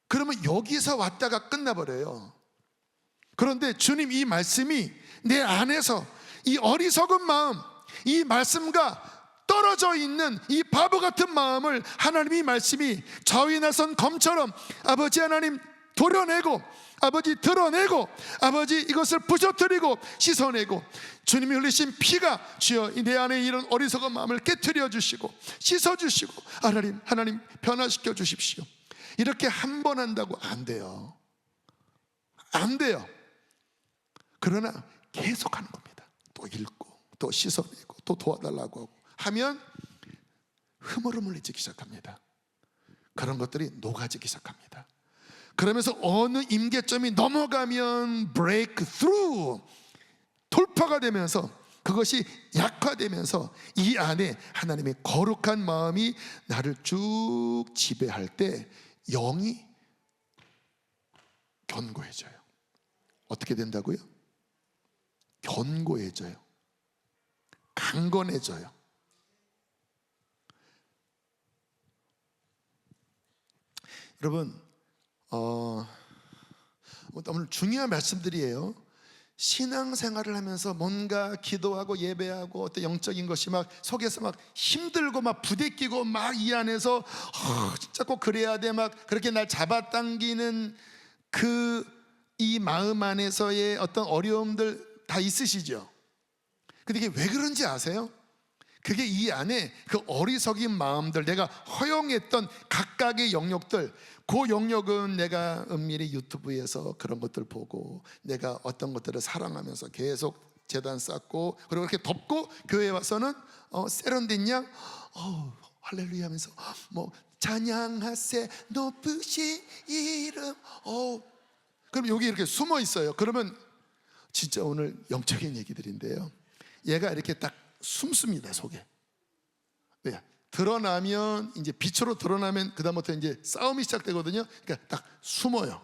그러면 여기서 왔다가 끝나버려요. 그런데 주님, 이 말씀이 내 안에서 이 어리석은 마음, 이 말씀과 떨어져 있는 이 바보 같은 마음을 하나님의 말씀이 저희 나선 검처럼 아버지 하나님 도려내고, 아버지 드러내고, 아버지 이것을 부셔뜨리고 씻어내고, 주님이 흘리신 피가 주여 내 안에 이런 어리석은 마음을 깨트려 주시고 씻어 주시고 하나님 변화시켜 주십시오. 이렇게 한 번 한다고 안 돼요. 안 돼요. 그러나 계속 하는 겁니다. 또 읽고 또 씻어내고 또 도와달라고 하고 하면 흐물흐물해지기 시작합니다. 그런 것들이 녹아지기 시작합니다. 그러면서 어느 임계점이 넘어가면 breakthrough, 돌파가 되면서 그것이 약화되면서 이 안에 하나님의 거룩한 마음이 나를 쭉 지배할 때 영이 견고해져요. 어떻게 된다고요? 견고해져요. 강건해져요. 여러분, 오늘 중요한 말씀들이에요. 신앙생활을 하면서 뭔가 기도하고 예배하고 어떤 영적인 것이 막 속에서 막 힘들고 막 부대끼고 막 이 안에서 진짜 꼭 그래야 돼 막 그렇게 날 잡아당기는 이 마음 안에서의 어떤 어려움들 다 있으시죠? 근데 이게 왜 그런지 아세요? 그게 이 안에 그 어리석인 마음들, 내가 허용했던 각각의 영역들, 그 영역은 내가 은밀히 유튜브에서 그런 것들 보고 내가 어떤 것들을 사랑하면서 계속 재단 쌓고 그리고 이렇게 덮고 교회에 와서는 세련된 양 할렐루야 하면서 뭐 찬양하세 높으신 이름 그럼 여기 이렇게 숨어 있어요. 그러면 진짜 오늘 영적인 얘기들인데요, 얘가 이렇게 딱 숨습니다. 속에. 왜? 드러나면 이제 빛으로 드러나면 그다음부터 이제 싸움이 시작되거든요. 그러니까 딱 숨어요.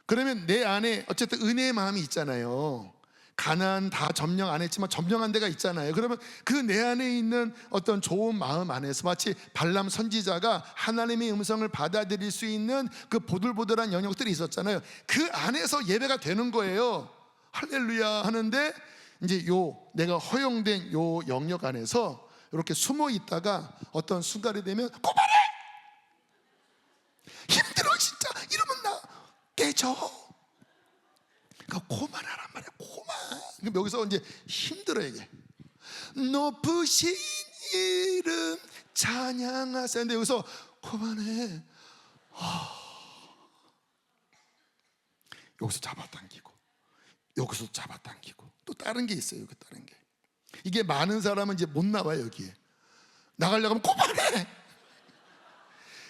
그러면 내 안에 어쨌든 은혜의 마음이 있잖아요. 가난 다 점령 안 했지만 점령한 데가 있잖아요. 그러면 그 내 안에 있는 어떤 좋은 마음 안에서 마치 발람 선지자가 하나님의 음성을 받아들일 수 있는 그 보들보들한 영역들이 있었잖아요. 그 안에서 예배가 되는 거예요. 할렐루야 하는데 이제 내가 허용된 요 영역 안에서 이렇게 숨어 있다가 어떤 순간이 되면 그만해! 힘들어 진짜! 이러면 나 깨져. 그러니까 그만하란 말이야. 그만. 그럼 여기서 이제 힘들어 이게. 높으신 이름 찬양하세. 근데 여기서 그만해. 여기서 잡아당기고 여기서 잡아당기고 또 다른 게 있어요. 그 다른 게 이게 많은 사람은 이제 못 나와요. 여기에 나가려고 하면 그만해.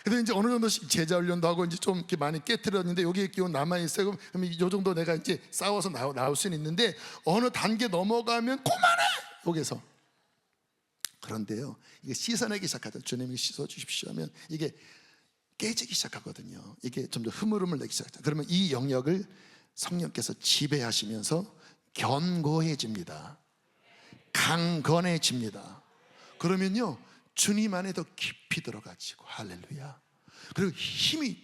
근데 이제 어느 정도씩 제자 훈련도 하고 이제 좀 이렇게 많이 깨트렸는데 여기에 기운 남아 있어요. 그럼 이 정도 내가 이제 싸워서 나올 수는 있는데 어느 단계 넘어가면 그만해. 여기서 그런데요, 이게 씻어내기 시작하죠. 주님이 씻어 주십시오 하면 이게 깨지기 시작하거든요. 이게 점점 흐물흐물 내기 시작하죠. 그러면 이 영역을 성령께서 지배하시면서 견고해집니다. 강건해집니다. 그러면요 주님 안에 더 깊이 들어가지고 할렐루야. 그리고 힘이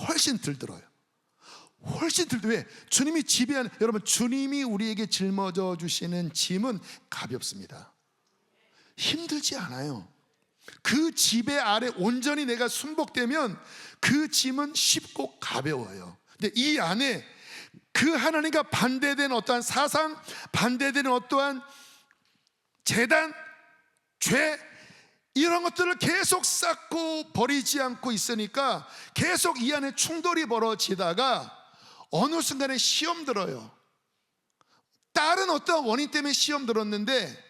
훨씬 들어요. 훨씬 들어요. 왜? 주님이 지배하는, 여러분 주님이 우리에게 짊어져 주시는 짐은 가볍습니다. 힘들지 않아요. 그 지배 아래 온전히 내가 순복되면 그 짐은 쉽고 가벼워요. 근데 이 안에 그 하나님과 반대되는 어떠한 사상, 반대되는 어떠한 재단, 죄 이런 것들을 계속 쌓고 버리지 않고 있으니까 계속 이 안에 충돌이 벌어지다가 어느 순간에 시험 들어요. 다른 어떤 원인 때문에 시험 들었는데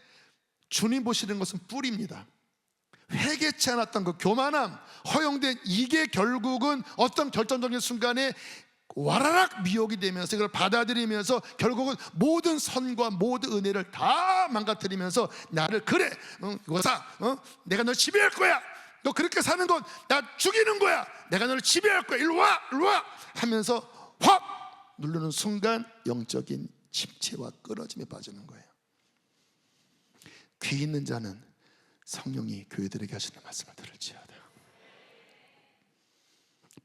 주님 보시는 것은 뿌리입니다. 회개치 않았던 그 교만함, 허용된 이게 결국은 어떤 결정적인 순간에 와라락 미혹이 되면서 이걸 받아들이면서 결국은 모든 선과 모든 은혜를 다 망가뜨리면서 나를 그래 이거사 내가 널 지배할 거야, 너 그렇게 사는 건 나 죽이는 거야, 내가 너를 지배할 거야, 일로 와 하면서 확 누르는 순간 영적인 침체와 끊어짐에 빠지는 거예요. 귀 있는 자는 성령이 교회들에게 하시는 말씀을 들을지어다.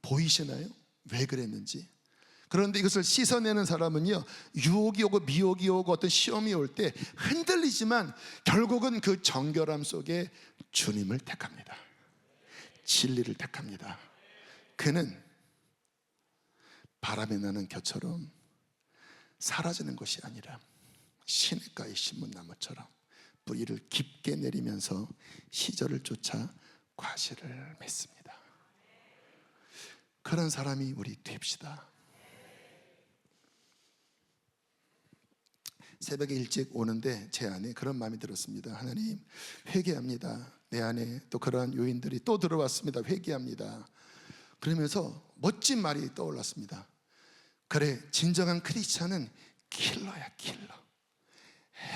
보이시나요? 왜 그랬는지. 그런데 이것을 씻어내는 사람은요, 유혹이 오고 미혹이 오고 어떤 시험이 올 때 흔들리지만 결국은 그 정결함 속에 주님을 택합니다. 진리를 택합니다. 그는 바람에 나는 겨처럼 사라지는 것이 아니라 시냇가의 신문나무처럼 뿌리를 깊게 내리면서 시절을 쫓아 과실을 맺습니다. 그런 사람이 우리 됩시다. 새벽에 일찍 오는데 제 안에 그런 마음이 들었습니다. 하나님, 회개합니다. 내 안에 또 그러한 요인들이 또 들어왔습니다. 회개합니다. 그러면서 멋진 말이 떠올랐습니다. 그래, 진정한 크리스찬은 킬러야, 킬러.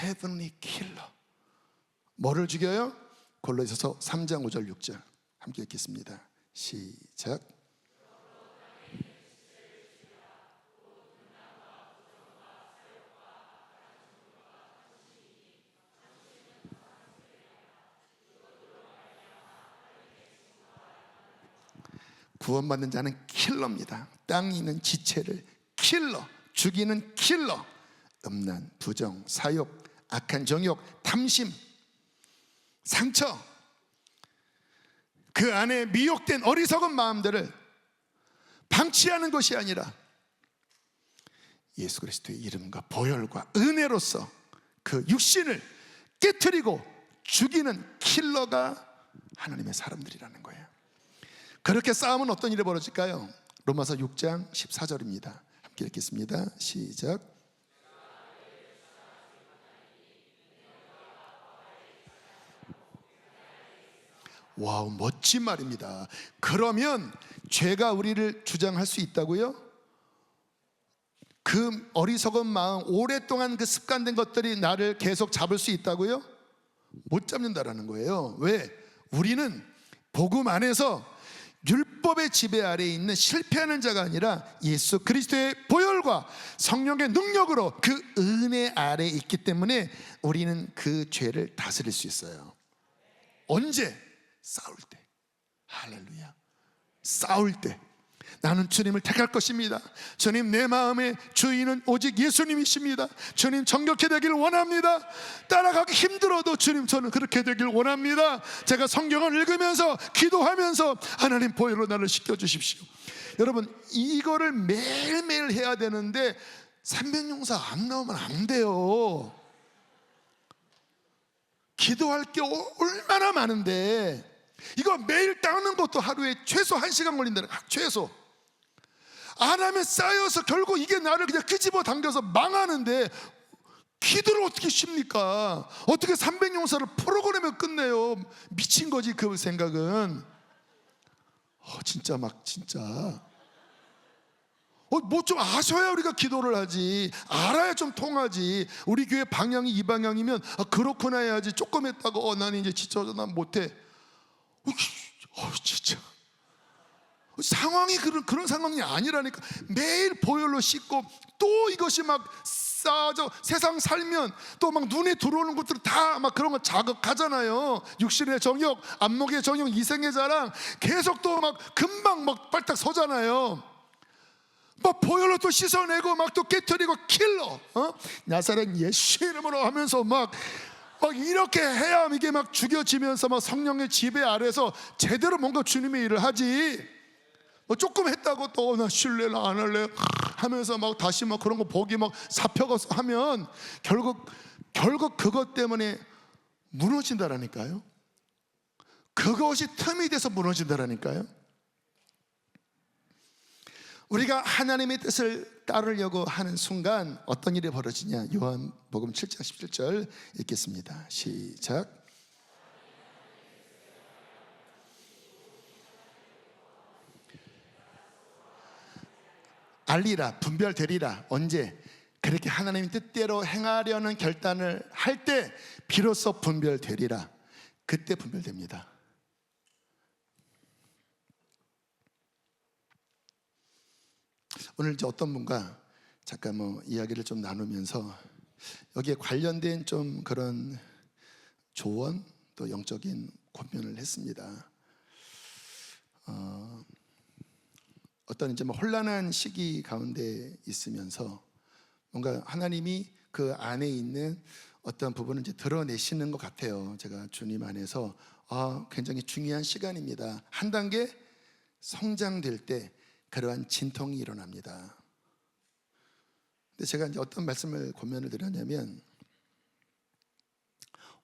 헤븐리 킬러. 뭐를 죽여요? 골로새서 3장 5절 6절 함께 읽겠습니다. 시작. 구원받는 자는 킬러입니다. 땅에 있는 지체를 킬러, 죽이는 킬러. 음란, 부정, 사욕, 악한 정욕, 탐심, 상처, 그 안에 미혹된 어리석은 마음들을 방치하는 것이 아니라 예수 그리스도의 이름과 보혈과 은혜로서 그 육신을 깨트리고 죽이는 킬러가 하나님의 사람들이라는 거예요. 그렇게 싸우면 어떤 일이 벌어질까요? 로마서 6장 14절입니다. 함께 읽겠습니다. 시작. 와우, 멋진 말입니다. 그러면 죄가 우리를 주장할 수 있다고요? 그 어리석은 마음, 오랫동안 그 습관된 것들이 나를 계속 잡을 수 있다고요? 못 잡는다라는 거예요. 왜? 우리는 복음 안에서 율법의 지배 아래에 있는 실패하는 자가 아니라 예수 그리스도의 보혈과 성령의 능력으로 그 은혜 아래에 있기 때문에 우리는 그 죄를 다스릴 수 있어요. 언제? 싸울 때. 할렐루야. 싸울 때 나는 주님을 택할 것입니다. 주님, 내 마음의 주인은 오직 예수님이십니다. 주님, 정결케 되길 원합니다. 따라가기 힘들어도 주님, 저는 그렇게 되길 원합니다. 제가 성경을 읽으면서 기도하면서 하나님 보혈로 나를 씻겨주십시오. 여러분, 이거를 매일매일 해야 되는데 300용사 안 나오면 안 돼요. 기도할 게 얼마나 많은데 이거 매일 닦는 것도 하루에 최소 1시간 걸린다는 거예요. 최소. 안 하면 쌓여서 결국 이게 나를 그냥 끄집어 당겨서 망하는데 기도를 어떻게 쉽니까? 어떻게 300용사를 프로그램에 끝내요? 미친 거지 그 생각은. 진짜 뭐 좀 아셔야 우리가 기도를 하지. 알아야 좀 통하지. 우리 교회 방향이 이 방향이면 그렇구나 해야지. 조금 했다가 나는 이제 지쳐서 난 못해. 진짜 상황이 그런 상황이 아니라니까. 매일 보혈로 씻고 또 이것이 막 쌓아져. 세상 살면 또 막 눈에 들어오는 것들 다 막 그런 거 자극하잖아요. 육신의 정욕, 안목의 정욕, 이생의 자랑 계속 또 막 금방 막 빨딱 서잖아요. 막 보혈로 또 씻어내고 막 또 깨트리고 킬러, 나사렛 예수 이름으로 하면서 막 이렇게 해야 이게 막 죽여지면서 막 성령의 지배 아래서 제대로 뭔가 주님의 일을 하지. 뭐 조금 했다고 또 나 쉴래 나 안 할래 하면서 막 다시 막 그런 거 보기 막 잡혀가서 하면 결국 그것 때문에 무너진다라니까요. 그것이 틈이 돼서 무너진다라니까요. 우리가 하나님의 뜻을 따르려고 하는 순간 어떤 일이 벌어지냐? 요한복음 7장 17절 읽겠습니다. 시작. 알리라, 분별되리라. 언제? 그렇게 하나님의 뜻대로 행하려는 결단을 할 때 비로소 분별되리라. 그때 분별됩니다. 오늘 이제 어떤 분과 잠깐 이야기를 좀 나누면서 여기에 관련된 좀 그런 조언 또 영적인 고민을 했습니다. 어떤 이제 혼란한 시기 가운데 있으면서 뭔가 하나님이 그 안에 있는 어떤 부분을 이제 드러내시는 것 같아요. 제가 주님 안에서 굉장히 중요한 시간입니다. 한 단계 성장될 때 그러한 진통이 일어납니다. 근데 제가 이제 어떤 말씀을 고면을 드렸냐면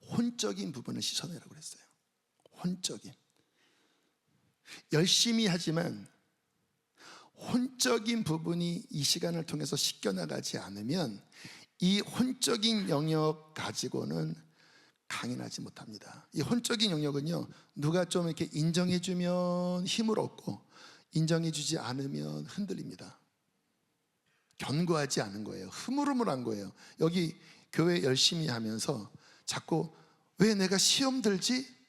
혼적인 부분을 씻어내라고 그랬어요. 혼적인. 열심히 하지만 혼적인 부분이 이 시간을 통해서 씻겨나가지 않으면 이 혼적인 영역 가지고는 강인하지 못합니다. 이 혼적인 영역은요, 누가 좀 이렇게 인정해주면 힘을 얻고 인정해주지 않으면 흔들립니다. 견고하지 않은 거예요. 흐물흐물한 거예요. 여기 교회 열심히 하면서 자꾸 왜 내가 시험 들지?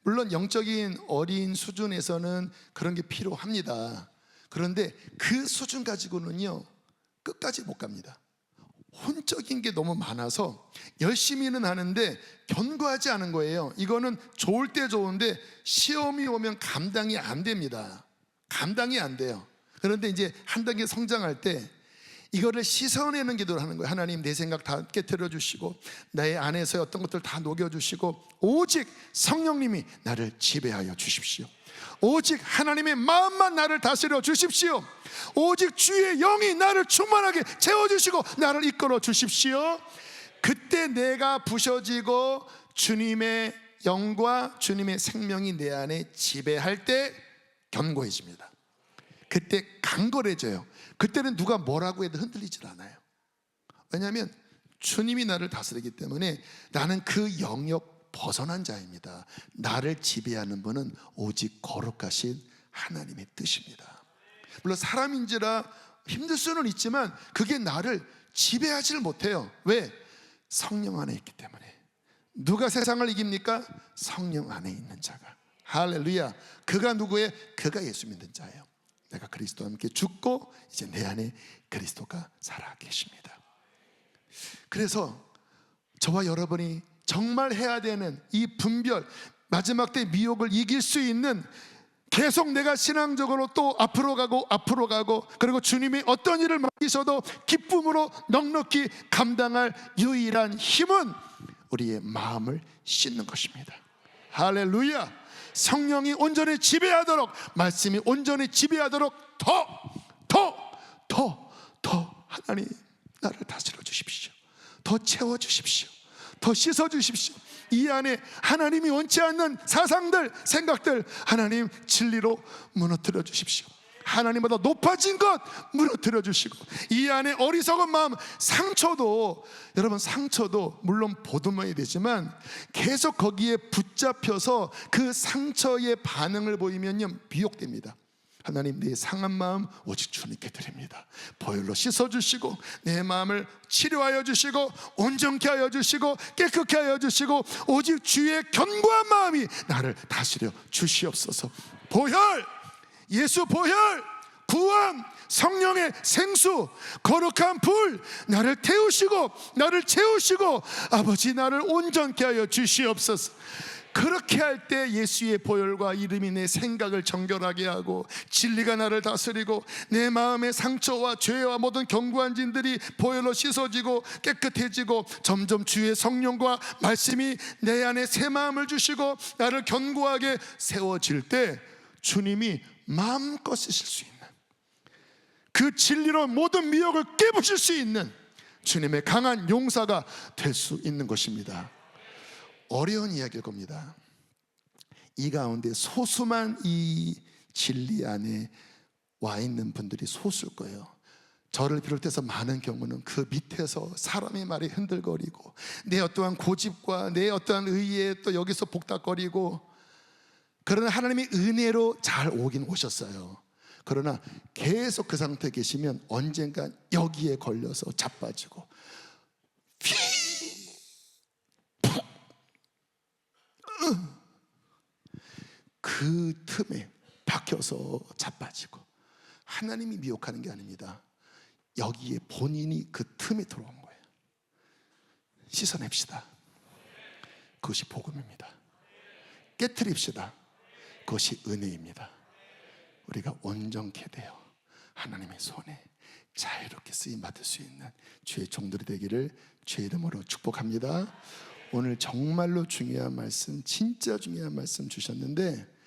물론 영적인 어린 수준에서는 그런 게 필요합니다. 그런데 그 수준 가지고는요, 끝까지 못 갑니다. 혼적인 게 너무 많아서 열심히는 하는데 견고하지 않은 거예요. 이거는 좋을 때 좋은데 시험이 오면 감당이 안 됩니다. 감당이 안 돼요. 그런데 이제 한 단계 성장할 때 이거를 씻어내는 기도를 하는 거예요. 하나님, 내 생각 다 깨트려 주시고 나의 안에서의 어떤 것들 다 녹여주시고 오직 성령님이 나를 지배하여 주십시오. 오직 하나님의 마음만 나를 다스려 주십시오. 오직 주의 영이 나를 충만하게 채워주시고 나를 이끌어 주십시오. 그때 내가 부셔지고 주님의 영과 주님의 생명이 내 안에 지배할 때 견고해집니다. 그때 강건해져요. 그때는 누가 뭐라고 해도 흔들리질 않아요. 왜냐하면 주님이 나를 다스리기 때문에 나는 그 영역 벗어난 자입니다. 나를 지배하는 분은 오직 거룩하신 하나님의 뜻입니다. 물론 사람인지라 힘들 수는 있지만 그게 나를 지배하지를 못해요. 왜? 성령 안에 있기 때문에. 누가 세상을 이깁니까? 성령 안에 있는 자가. 할렐루야. 그가 누구예요? 그가 예수 믿는 자예요. 내가 그리스도와 함께 죽고 이제 내 안에 그리스도가 살아 계십니다. 그래서 저와 여러분이 정말 해야 되는 이 분별, 마지막 때 미혹을 이길 수 있는, 계속 내가 신앙적으로 또 앞으로 가고 그리고 주님이 어떤 일을 맡기셔도 기쁨으로 넉넉히 감당할 유일한 힘은 우리의 마음을 씻는 것입니다. 할렐루야. 성령이 온전히 지배하도록, 말씀이 온전히 지배하도록 더 하나님 나를 다스려 주십시오. 더 채워 주십시오. 더 씻어 주십시오. 이 안에 하나님이 원치 않는 사상들, 생각들 하나님 진리로 무너뜨려 주십시오. 하나님보다 높아진 것 무너뜨려 주시고, 이 안에 어리석은 마음, 상처도, 여러분 상처도 물론 보듬어야 되지만 계속 거기에 붙잡혀서 그 상처의 반응을 보이면요 미혹됩니다. 하나님, 내 상한 마음 오직 주님께 드립니다. 보혈로 씻어주시고 내 마음을 치료하여 주시고 온전케 하여 주시고 깨끗게 하여 주시고 오직 주의 견고한 마음이 나를 다스려 주시옵소서. 보혈, 예수 보혈, 구원, 성령의 생수, 거룩한 불 나를 태우시고 나를 채우시고 아버지 나를 온전케 하여 주시옵소서. 그렇게 할 때 예수의 보혈과 이름이 내 생각을 정결하게 하고 진리가 나를 다스리고 내 마음의 상처와 죄와 모든 견고한 진들이 보혈로 씻어지고 깨끗해지고 점점 주의 성령과 말씀이 내 안에 새 마음을 주시고 나를 견고하게 세워질 때 주님이 마음껏 쓰실 수 있는, 그 진리로 모든 미혹을 깨부실 수 있는 주님의 강한 용사가 될 수 있는 것입니다. 어려운 이야기일 겁니다. 이 가운데 소수만 이 진리 안에 와 있는 분들이 소수일 거예요. 저를 비롯해서 많은 경우는 그 밑에서 사람의 말에 흔들거리고 내 어떠한 고집과 내 어떠한 의의에 또 여기서 복닥거리고, 그러나 하나님의 은혜로 잘 오긴 오셨어요. 그러나 계속 그 상태에 계시면 언젠가 여기에 걸려서 자빠지고 그 틈에 박혀서 자빠지고, 하나님이 미혹하는 게 아닙니다. 여기에 본인이 그 틈에 들어온 거예요. 씻어냅시다. 그것이 복음입니다. 깨트립시다. 그것이 은혜입니다. 우리가 온전케 되어 하나님의 손에 자유롭게 쓰임 받을 수 있는 주의 종들이 되기를 주의 이름으로 축복합니다. 오늘 정말로 중요한 말씀, 진짜 중요한 말씀 주셨는데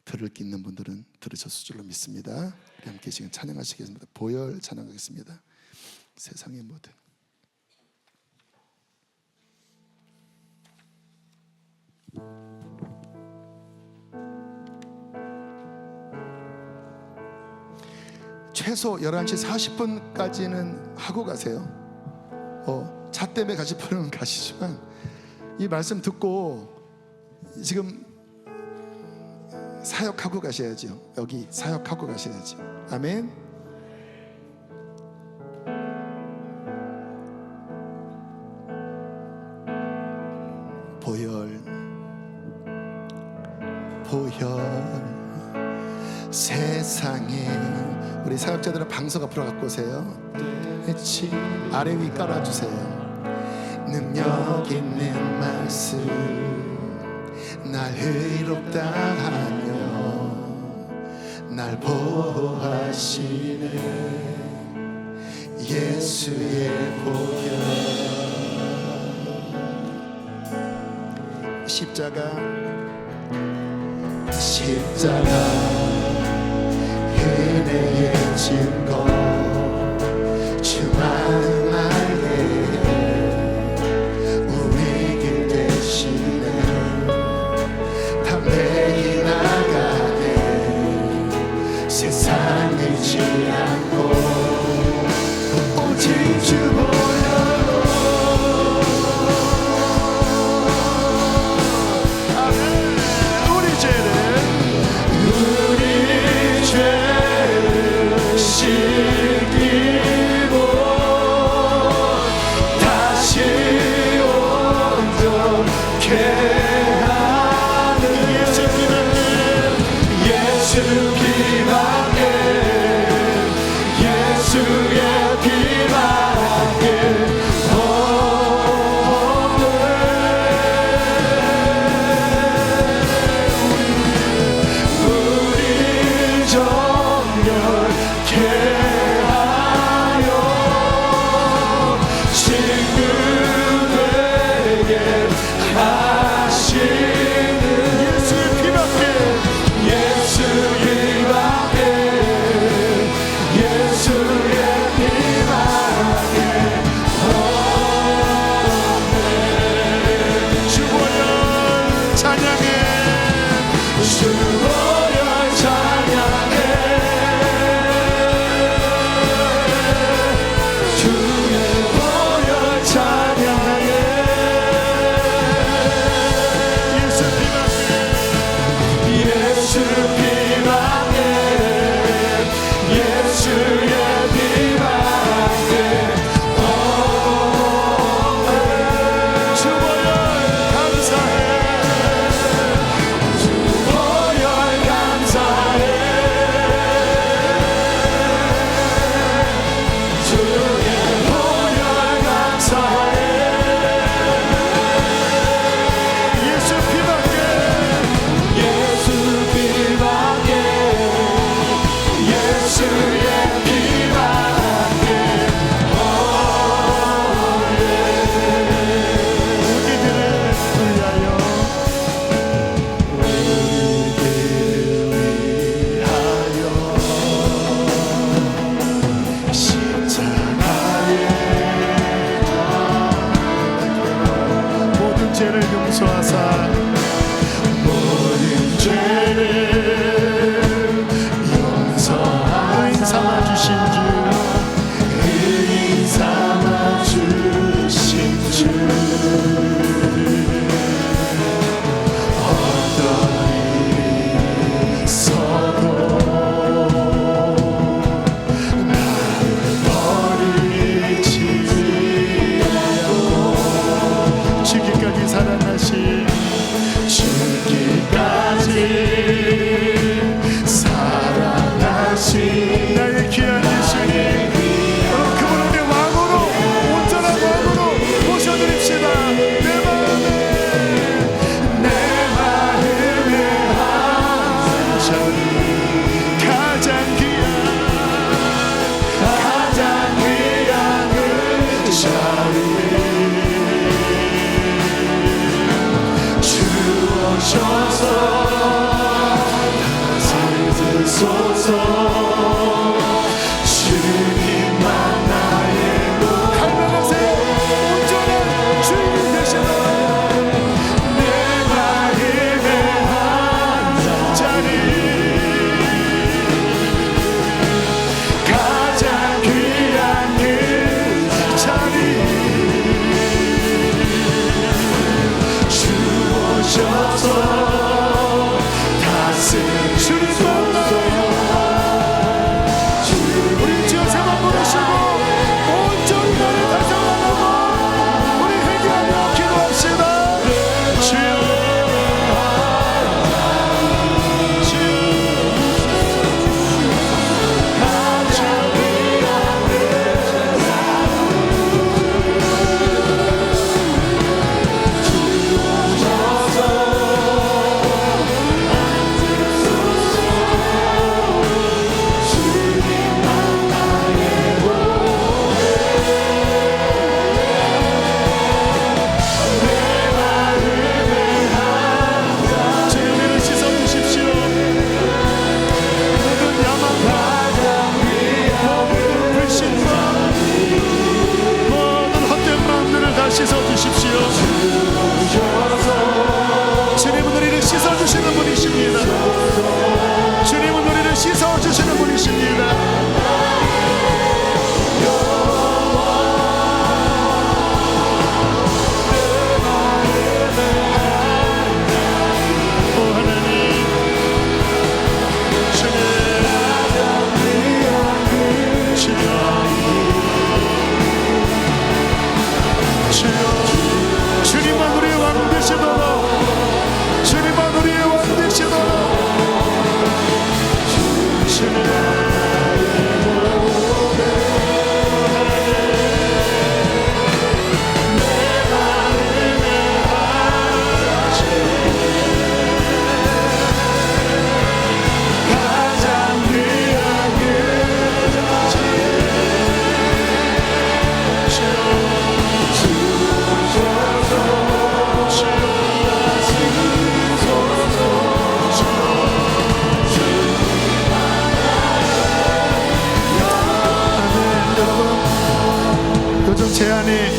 들을 게 있는 분들은 들으셨을 줄로 믿습니다. 우리 함께 지금 찬양하시겠습니다. 보혈 찬양하겠습니다. 세상의 모든 최소 11시 40분까지는 하고 가세요. 차 때문에 가실 분은 가시지만 이 말씀 듣고 지금 사역하고 가셔야죠. 여기 사역하고 가셔야죠. 아멘. 보혈 세상에, 우리 사역자들은 방석 앞으로 갖고 오세요. 아래 위 깔아주세요. 능력 있는 말씀 날 의롭다 하며 날 보호하시네 예수의 보혈. 십자가 은혜의 증거 주만 알게 우리 길 대신에 담대히 나가네 세상 잃지 않고 오직 주 보혈로 우리 죄를 씻기고 다시 온전케 하는 예수 피밖에 예수의 피밖에 없네. 우리 정결케 하여 친구되게 하시는 예수의 피밖에 예수의 피밖에 예수의 피밖에 없네. 주 보혈 찬양해 주 보혈 찬양해 주의 보혈 찬양해 예수 피밖에 예수 피밖에 예수의 피밖에 없네. 주 보혈 감사해 주 보혈 감사해 주의 보혈 감사해 예수 피밖에 예수 피밖에 예수의 피밖에 없네. 우리들을 위하여 십자가에 모든 죄를 용서하사 모든 죄를 용서하사 의인 삼아 주신 주 의인 삼아 주신 주 어떤 일이 있어도 나를 버리지 않고 죽기까지 살아나신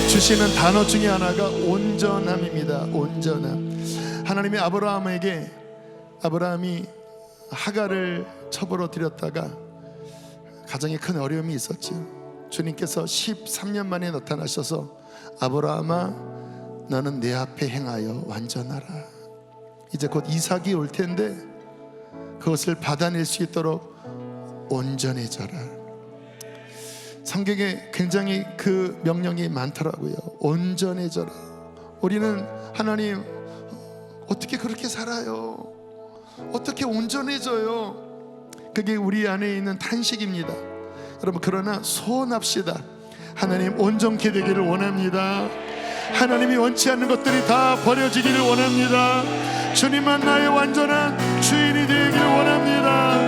주시는 단어 중에 하나가 온전함입니다. 온전함. 하나님이 아브라함이 하갈을 첩으로 들였다가 가정에 큰 어려움이 있었지요. 주님께서 13년 만에 나타나셔서 아브라함아 너는 내 앞에 행하여 완전하라. 이제 곧 이삭이 올 텐데 그것을 받아낼 수 있도록 온전해져라. 성경에 굉장히 그 명령이 많더라고요. 온전해져라. 우리는 하나님 어떻게 그렇게 살아요? 어떻게 온전해져요? 그게 우리 안에 있는 탄식입니다. 여러분, 그러나 소원합시다. 하나님 온전케 되기를 원합니다. 하나님이 원치 않는 것들이 다 버려지기를 원합니다. 주님만 나의 완전한 주인이 되기를 원합니다.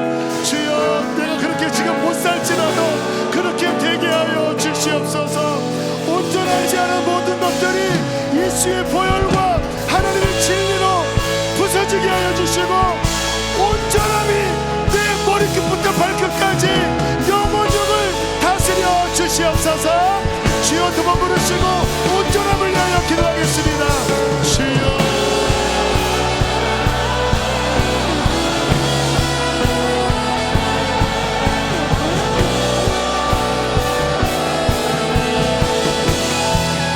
주여, 내가 그렇게 지금 못 살지라도 그렇게 되게 하여 주시옵소서. 온전하지 않은 모든 것들이 예수의 보혈과 하나님의 진리로 부서지게 하여 주시고, 온전함이 내 머리끝부터 발끝까지 영원역을 다스려 주시옵소서. 주여, 두 번 부르시고 온전함을 위하여 기도하겠습니다. 주여,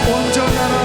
온전하라,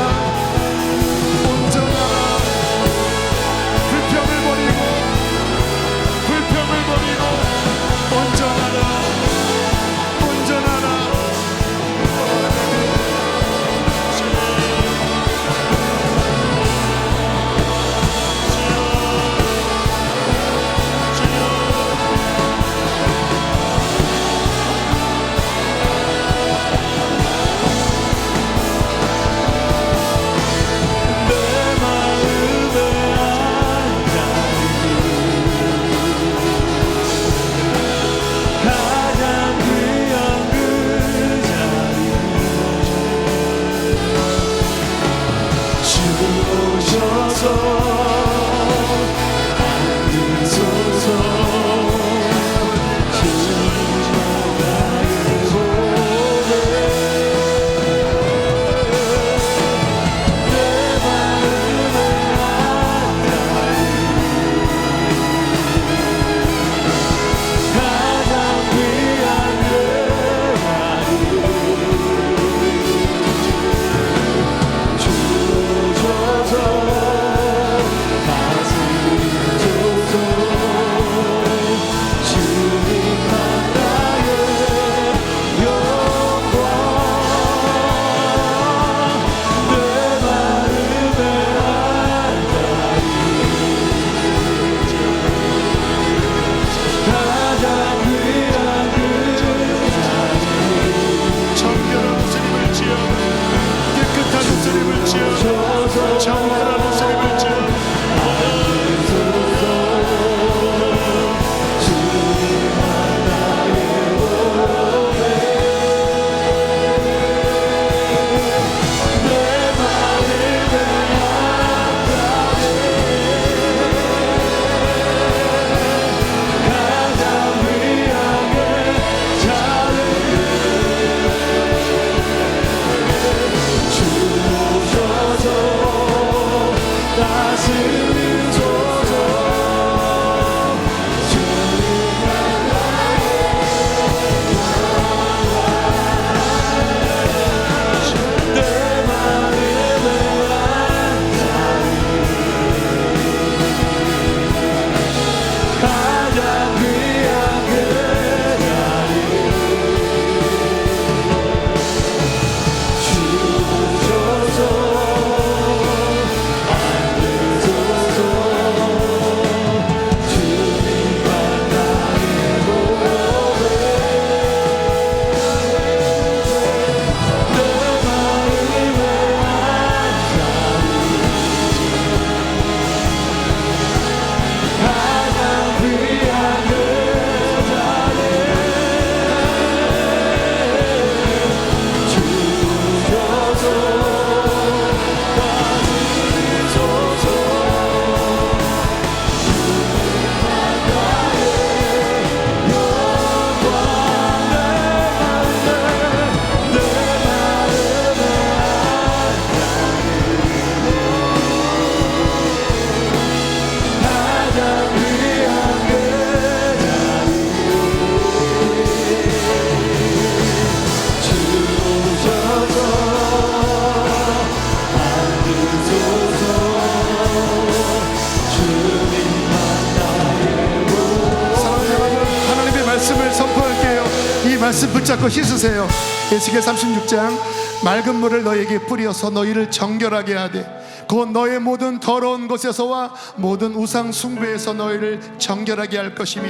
은혜를 선포할게요. 이 말씀 붙잡고 씻으세요. 에스겔 36장 맑은 물을 너에게 뿌려서 너희를 정결하게 하되 곧 너의 모든 더러운 것에서와 모든 우상 숭배에서 너희를 정결하게 할 것이며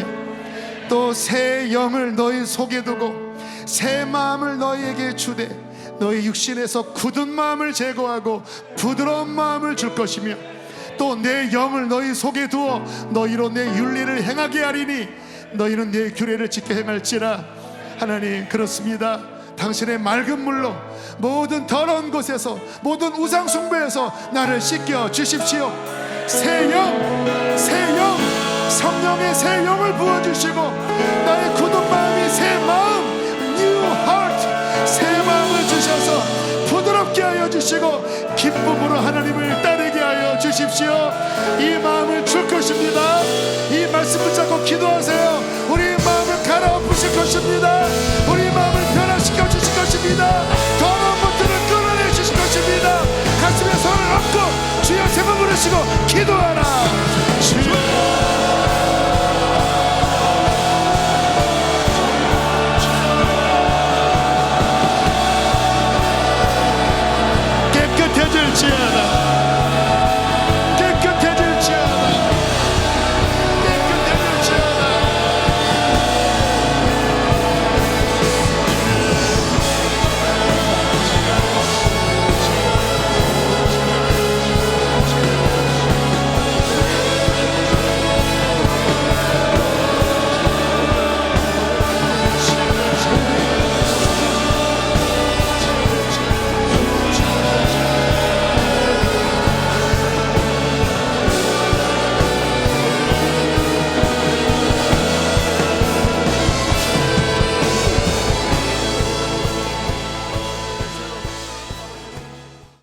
또 새 영을 너희 속에 두고 새 마음을 너희에게 주되 너희 육신에서 굳은 마음을 제거하고 부드러운 마음을 줄 것이며 또 내 영을 너희 속에 두어 너희로 내 윤리를 행하게 하리니 너희는 내 규례를 지켜 행할지라. 하나님, 그렇습니다. 당신의 맑은 물로 모든 더러운 곳에서 모든 우상 숭배에서 나를 씻겨 주십시오. 새 영, 성령의 새 영을 부어주시고 나의 굳은 마음이 새 마음, new heart, 새 마음을 주셔서 부드럽게 하여 주시고 기쁨으로 하나님을 따르게 하여 주십시오. 이 마음을 줄 것입니다. 이 말씀 붙잡고 기도하세요. 우리의 마음을 갈아엎으실 것입니다. 우리 마음을 변화시켜 주실 것입니다. 더러운 것들을 끌어내 주실 것입니다. 가슴에 손을 얹고 주여 제발 부르시고 기도하라.